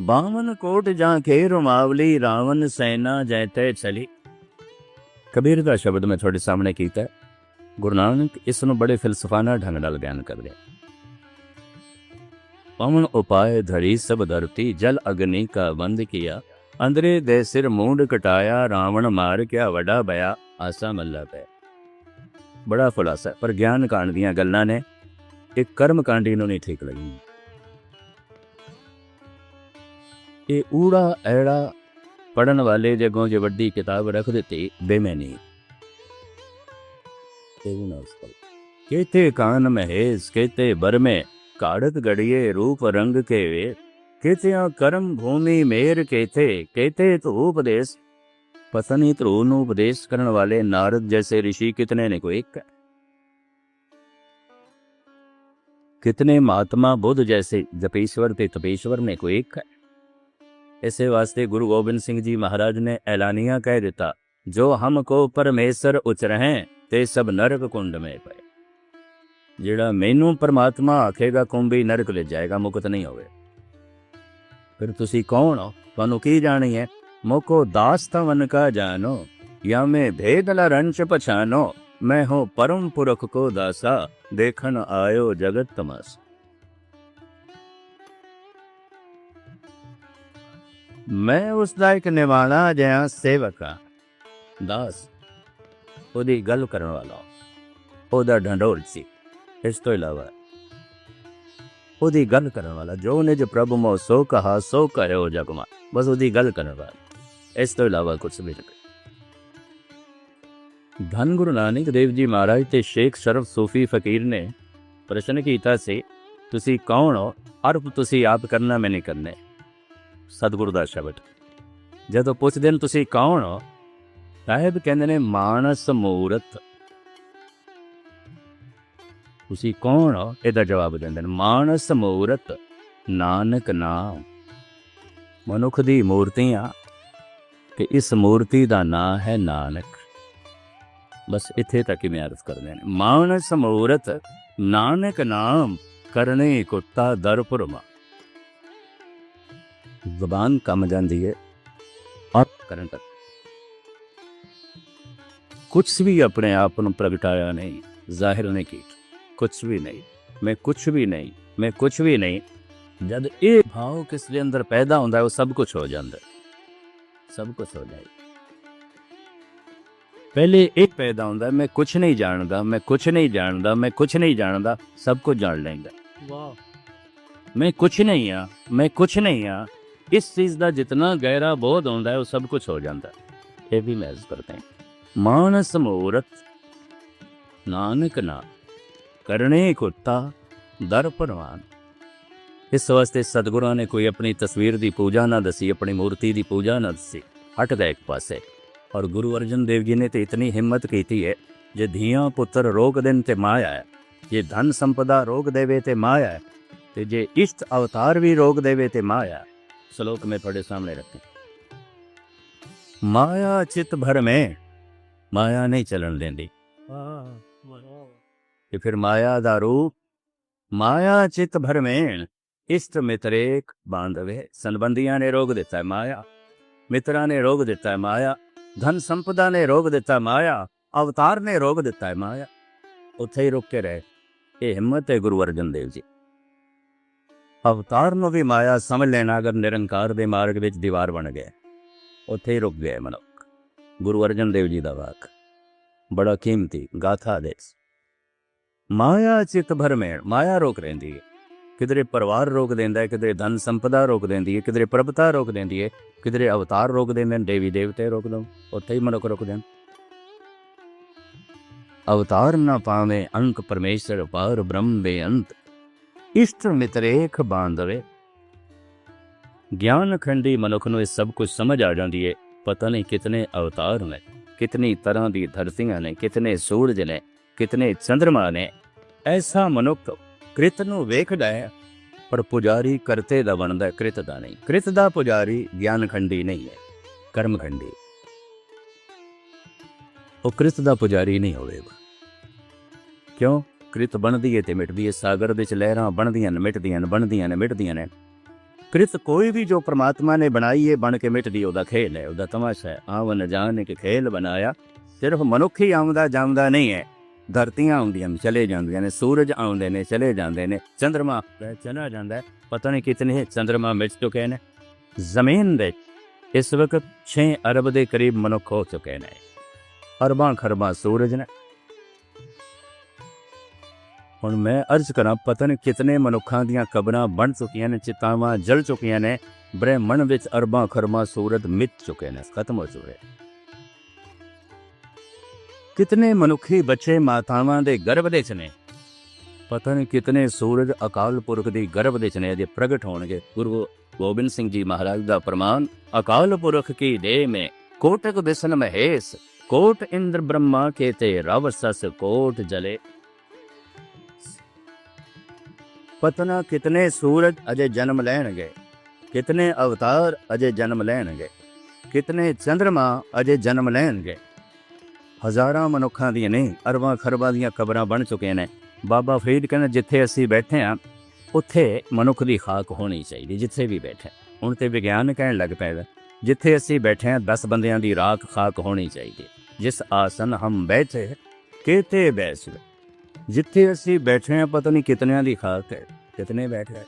बावन कोट जाके रुमावली, रावण सेना जैते चली। कबीर का शब्द मैं थोड़े सामने किया। गुरु नानक इसनों बड़े फिलसफाना ढंग नाल बयान कर दिया। पवन उपाय धरी सब धरती, जल अग्नि का बंद किया। अंदरे दे सिर मूंड कटाया, रावण मार क्या वड़ा बया, आसा मल्ला पै। बड़ा खुलासा, पर ज्ञान कांड दियां गल्लां ने, एक कर्म कांडी नूं नहीं ठीक लगी। ये ऊड़ा ऐड़ा पढ़न वाले जगों जो वड्डी किताब रख देती बेमैनी। केते कान महेश, केते बर में काढ़त गड़िए, रूप रंग के वे। केतिया कर्म भूमि मेर, केते केते तो उपदेश। पता नहीं ध्रुव नूं उपदेश करने वाले नारद जैसे ऋषि कितने ने, कोई एक। कितने महात्मा बुद्ध जैसे जपेश्वर ते तपेश्वर ने, कोई एक है। इसे वास्ते गुरु गोबिंद सिंह जी महाराज ने ऐलानिया कह दिता, जो हमको परमेश्वर उचरहें ते सब नरक कुंड में पे। ਜਿਹੜਾ ਮੈਨੂੰ ਪਰਮਾਤਮਾ ਆਖੇਗਾ ਕੁੰਭੀ ਨਰਕ ਲੈ ਜਾਏਗਾ, ਮੁਕਤ ਨਹੀਂ ਹੋਵੇ। ਫਿਰ ਤੁਸੀਂ ਕੌਣ ਹੋ? ਤੁਹਾਨੂੰ ਕੀ ਜਾਣੀ ਹੈ? मोको दास तवन का जानो, या मैं भेद ला रंच पछानो। मैं हो परम पुरख को दासा, देखन आयो जगत तमास। मैं उसदा एक निवाणा जिहा सेवक हाँ। दास ओदी गल करन वाला, ओदा ढंढोर सी। इस तो इलावा ओदी गल करन वाला, जो निज प्रभु मो सो कहा सो कहो जग मा। बस ओदी गल करन वाला, इस तो इलावा कुछ भी नहीं। धन गुरु नानक देव जी महाराज ते शेख शरफ सूफी फकीर ने प्रश्न किया से, तुसी कौन हो? अर्प तुसी आप करना, मैं नहीं करने। सतगुरु दा शब्द जदों पुछदे ने तुसी कौन हो, साहिब कहंदे ने मानस मूरत। तुसी कौन हो? इहदा जवाब दिंदे ने मानस मूरत नानक नाम। मनुख दी मूर्तियां कि इस मूर्ति का नाम है नानक। बस इत्थे तक ही मैं अर्ज कर देना। मानस मूरत नानक नाम, करने कुत्ता दरपुरमा। जबान कम जाती है आप करन तक, कुछ भी अपने आप को प्रगटाया नहीं, जाहिर नहीं की, कुछ भी नहीं। मैं कुछ भी नहीं, मैं कुछ भी नहीं। जब ये भाव किस दे अंदर पैदा होता है, वो सब कुछ हो जाता है, सब कुछ हो जाए। पहले एक पैदा होता है, मैं कुछ नहीं जानता, मैं कुछ नहीं जानता, मैं कुछ नहीं जानता, सब कुछ जान लेंगे। मैं कुछ नहीं हाँ, मैं कुछ नहीं हाँ। इस चीज़ का जितना गहरा बोध होता है, वो सब कुछ हो जाता है। ये भी महसूस करते हैं। मानस मूरत नानक ना, करने कुत्ता दर परवान। इस वास्ते सतगुरां ने कोई अपनी तस्वीर की पूजा ना दसी, अपनी मूर्ति की पूजा ना दसी, हट गए एक पासे। और गुरु अर्जन देव जी ने तो इतनी हिम्मत की है, जे धियां पुत्र रोक देन ते माया है, जे धन संपदा रोक देवे ते माया है, ते जे इष्ट अवतार भी रोक देवे ते माया। श्लोक में थोड़े सामने रखें। माया चित भर में, माया नहीं चलन देंदी। ते फिर माया दा रूप, माया चित भर में इष्ट मित्रेक बांधवे। संबंधियां ने रोक दिता है माया, मित्रा ने रोक दिता है माया, धन संपदा ने रोक दिता है माया, अवतार ने रोक दिता है माया। उत्थे ही रुक के रहे। ये हिम्मत है गुरु अर्जन देव जी। अवतार नूं भी माया समझ लेना, अगर निरंकार दे मार्ग विच दीवार बन गए, उत्थे ही रुक गए मनुख। गुरु अर्जन देव जी दा वाक बड़ा कीमती गाथा दे। माया चित भर में, माया रोक रही है। किधरे परिवार रोक देंदा है, किधरे धन संपदा रोक देंदी है, किधरे प्रभुता रोक देंदी है, किधरे अवतार रोक देंदे, देवी देवते रोक दो, उत्थे ही मनुख रोक दें। अवतार न पावे अंक परमेश्वर पार ब्रह्म बेअंत, इष्ट मित्रेख बांधवे। ज्ञान खंडी मनुख नूं सब कुछ समझ आ जाती है। पता नहीं कितने अवतार ने, कितनी तरह की धरतियां ने, कितने सूरज ने, कितने चंद्रमा ने। ऐसा मनुख कृत नूं वेखदा है, पर पुजारी करते दा बनदा है, कृत दा नहीं। कृत दा पुजारी ज्ञान खंडी नहीं है, कर्म खंडी। वो कृत दा पुजारी नहीं होवेगा। क्यों? कृत बनदी है ते मिटदी है। सागर विच लहरां बनदियां ने, मिटदियां ने, बनदियां ने, मिटदियां ने। कृत कोई भी जो परमात्मा ने बनाई है, बन के मिटदी, उहदा खेल है, उहदा तमाशा है। आवन जान के खेल बनाया। सिर्फ मनुख ही आउंदा जांदा नहीं है। धरतियां आउंदियां चले जांदियां ने, सूरज आउंदे ने चले जांदे ने, चंद्रमा चला जांदा है। पता नहीं कितने चंद्रमा मिट चुके हैं। जमीन दे इस वक्त 6 अरब के करीब मनुख हो चुके हैं। अरबां खरबां सूरज ने। हुण मैं अर्ज करा, पता नहीं कितने मनुखां दियां कबरां बन चुकियां ने, चितावां जल चुकियां ने। ब्रह्मंड विच अरबां खरबां सूरज मिट चुके हैं, खत्म हो चुके। कितने मनुखी बच्चे मातावां दे गर्भ दे च ने। पता नहीं कितने सूरज अकाल पुरख दी गर्भ दे च ने जे प्रगट होणगे। गुरु गोबिंद सिंह जी महाराज दा फरमान, अकाल पुरख की देह में कोटक बिसन महेश, कोट इंद्र ब्रह्मा के ते रव सस कोट जले। पतना कितने सूरज अजय जन्म लैणगे, कितने अवतार अजय जन्म लैणगे, कितने चंद्रमा अजय जन्म लैणगे। हज़ारां मनुखां दी नहीं, अरबां खरबां दियां कबरां बन चुके हैं। ਬਾਬਾ ਫਰੀਦ ਕਹਿੰਦਾ ਜਿੱਥੇ ਅਸੀਂ ਬੈਠੇ ਹਾਂ ਉੱਥੇ ਮਨੁੱਖ ਦੀ ਖਾਕ ਹੋਣੀ ਚਾਹੀਦੀ, ਜਿੱਥੇ ਵੀ ਬੈਠੇ। ਹੁਣ ਤੇ ਵਿਗਿਆਨ ਕਹਿਣ ਲੱਗ ਪਿਆ ਜਿੱਥੇ ਅਸੀਂ ਬੈਠੇ ਹਾਂ 10 ਬੰਦਿਆਂ ਦੀ ਰਾਖ ਖਾਕ ਹੋਣੀ ਚਾਹੀਦੀ। ਜਿਸ ਆਸਨ ਹਮ ਬੈਠੇ ਕਿਤੇ ਬੈਸ, ਜਿੱਥੇ ਅਸੀਂ ਬੈਠੇ ਹਾਂ ਪਤਾ ਨਹੀਂ ਕਿਤਨਿਆਂ ਦੀ ਖਾਕ ਹੈ, ਕਿਤਨੇ ਬੈਠੇ।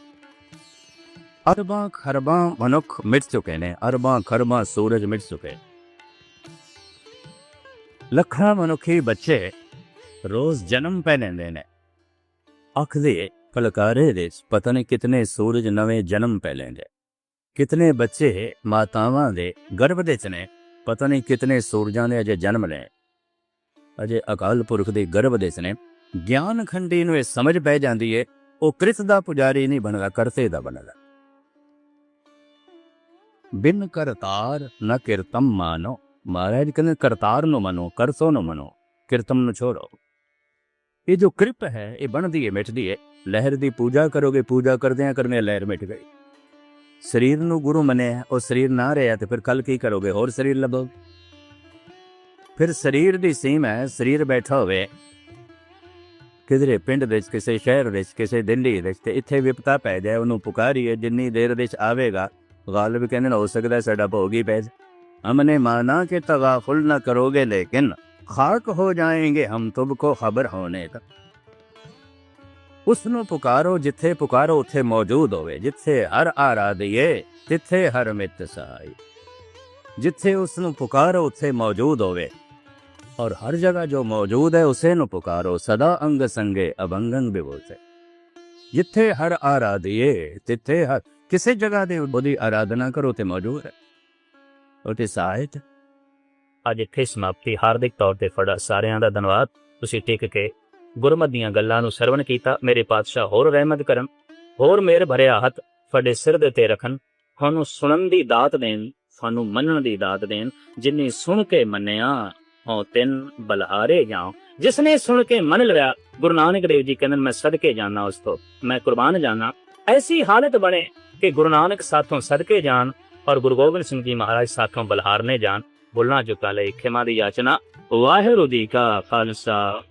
ਅਰਬਾਂ ਖਰਬਾਂ ਮਨੁੱਖ ਮਿਟ ਚੁੱਕੇ ਨੇ, ਅਰਬਾਂ ਖਰਬਾਂ ਸੂਰਜ ਮਿਟ ਚੁੱਕੇ, ਲੱਖਾਂ ਮਨੁੱਖੀ ਬੱਚੇ ਰੋਜ਼ ਜਨਮ ਪੈ ਲੈਂਦੇ ਨੇ। ਆਖਦੇ ਫਲਕਾਰੇ ਦੇ ਪਤਾ ਨਹੀਂ ਕਿਤਨੇ ਸੂਰਜ ਨਵੇਂ ਜਨਮ ਪੈ ਲੈਂਦੇ, ਕਿਤਨੇ ਬੱਚੇ ਮਾਤਾਵਾਂ ਦੇ ਗਰਭ ਦੇ ਚ ਨੇ, ਪਤਾ ਨਹੀਂ ਕਿਤਨੇ ਸੂਰਜਾਂ ਦੇ ਅਜੇ ਜਨਮ ਲੈ, ਅਜੇ ਅਕਾਲ ਪੁਰਖ ਦੇ ਗਰਭ ਦੇ ਚ ਨੇ। ਗਿਆਨ ਖੰਡੀ ਨੂੰ ਇਹ ਸਮਝ ਪੈ ਜਾਂਦੀ ਏ ਉਹ ਕ੍ਰਿਤ ਦਾ ਪੁਜਾਰੀ ਨਹੀਂ ਬਣਦਾ, ਕਰਤੇ ਦਾ ਬਣਦਾ। ਬਿਨ ਕਰਤਾਰ ਨ ਕਿਰਤਮ ਮਾਨੋ, ਮਹਾਰਾਜ ਕਹਿੰਦੇ ਕਰਤਾਰ ਨੂੰ ਮੰਨੋ, ਕਰਤੋਂ ਨੂੰ ਮੰਨੋ, ਕਿਰਤਮ ਨੂੰ ਛੋੜੋ। ਇਹ ਜੋ ਕਿਰਪ ਹੈ ਇਹ ਬਣਦੀ ਹੈ ਮਿਟਦੀ ਹੈ। ਲਹਿਰ ਦੀ ਪੂਜਾ ਕਰੋਗੇ, ਪੂਜਾ ਕਰਦਿਆਂ ਕਰਦਿਆਂ ਲਹਿਰ ਮਿਟ ਗਈ। ਸਰੀਰ ਨੂੰ ਗੁਰੂ ਮੰਨਿਆ, ਉਹ ਸਰੀਰ ਨਾ ਰਿਹਾ ਤੇ ਫਿਰ ਕੱਲ ਕੀ ਕਰੋਗੇ, ਹੋਰ ਸਰੀਰ ਲੱਭੋਗੇ। ਫਿਰ ਸਰੀਰ ਦੀ ਸੀਮ ਹੈ, ਸਰੀਰ ਬੈਠਾ ਹੋਵੇ ਕਿਧਰੇ ਪਿੰਡ ਵਿੱਚ, ਕਿਸੇ ਸ਼ਹਿਰ ਵਿੱਚ, ਕਿਸੇ ਦਿੱਲੀ ਵਿੱਚ, ਤੇ ਇੱਥੇ ਵਿਪਤਾ ਪੈ ਜਾਏ, ਉਹਨੂੰ ਪੁਕਾਰੀਏ ਜਿੰਨੀ ਦੇਰ ਵਿੱਚ ਆਵੇਗਾ ਗਾਲਿਬ ਕਹਿੰਦੇ ਨਾ ਹੋ ਸਕਦਾ ਸਾਡਾ ਭੋਗ ਹੀ ਪੈ ਜਾਏ। हमने माना कि तगाफुल न करोगे लेकिन खाक हो जाएंगे हम तुमको खबर होने तक। उसਨੂੰ ਪੁਕਾਰੋ ਜਿੱਥੇ ਪੁਕਾਰੋ ਉੱਥੇ ਮੌਜੂਦ ਹੋਵੇ, ਜਿੱਥੇ ਹਰ ਆਰਾਧੀਏ ਤਿੱਥੇ ਹਰ ਮਿੱਤ ਸਹਾਈ। ਜਿੱਥੇ ਉਸਨੂੰ ਪੁਕਾਰੋ ਉੱਥੇ ਮੌਜੂਦ ਹੋਵੇ, ਔਰ ਹਰ ਜਗ੍ਹਾ ਜੋ ਮੌਜੂਦ ਹੈ ਉਸੇ ਨੂੰ ਪੁਕਾਰੋ। ਸਦਾ ਅੰਗ ਸੰਗੇ ਅਭੰਗੰ ਬਿਬੋਤੇ। ਜਿੱਥੇ ਹਰ ਆਰਾਧੀਏ ਤਿੱਥੇ ਹਰ, ਕਿਸੇ ਜਗ੍ਹਾ ਦੇ ਉਹਦੀ ਆਰਾਧਨਾ ਕਰੋ ਤੇ ਮੌਜੂਦ ਹੈ ਉਹਦੇ ਸਾਹਿਤ। ਅੱਜ ਇੱਥੇ ਸਮਾਪਤੀ। ਹਾਰਦਿਕ ਤੌਰ ਤੇ ਤੁਹਾਡਾ ਸਾਰਿਆਂ ਦਾ ਧੰਨਵਾਦ। ਤੁਸੀਂ ਟਿਕ ਕੇ ਗੁਰਮਤਿ ਦੀਆਂ ਗੱਲਾਂ ਨੂੰ ਸਰਵਣ ਕੀਤਾ। ਮੇਰੇ ਪਾਤਸ਼ਾਹ ਹੋਰ ਰਹਿਮਤ ਕਰਨ, ਹੋਰ ਮਿਹਰ ਭਰਿਆ ਹੱਥ ਤੁਹਾਡੇ ਸਿਰ ਦੇ ਉੱਤੇ ਰੱਖਣ, ਤੁਹਾਨੂੰ ਸੁਣਨ ਦੀ ਦਾਤ ਦੇਣ, ਤੁਹਾਨੂੰ ਮੰਨਣ ਦੀ ਦਾਤ ਦੇਣ। ਜਿੰਨੀ ਸੁਣ ਕੇ ਮੰਨਿਆ ਹੋ ਤਿੰਨ ਬਲਹਾਰੇ ਜਾਓ। ਜਿਸ ਨੇ ਸੁਣ ਕੇ ਮੰਨ ਲਿਆ, ਗੁਰੂ ਨਾਨਕ ਦੇਵ ਜੀ ਕਹਿੰਦੇ ਮੈਂ ਸਦਕੇ ਜਾਣਾ, ਉਸ ਤੋਂ ਮੈਂ ਕੁਰਬਾਨ ਜਾਣਾ। ਐਸੀ ਹਾਲਤ ਬਣੇ ਕਿ ਗੁਰੂ ਨਾਨਕ ਸਾਥੋਂ ਸਦਕੇ ਜਾਣ ਔਰ ਗੁਰੂ ਗੋਬਿੰਦ ਸਿੰਘ ਜੀ ਮਹਾਰਾਜ ਸਾਥੋਂ ਬਲਹਾਰਨੇ ਜਾਣ। ਬੋਲਣਾ ਚੁੱਕਾ ਲਈ ਖਿਮਾ ਦੀ ਯਾਚਨਾ। ਵਾਹਿਗੁਰੂ ਜੀ ਕਾ ਖਾਲਸਾ।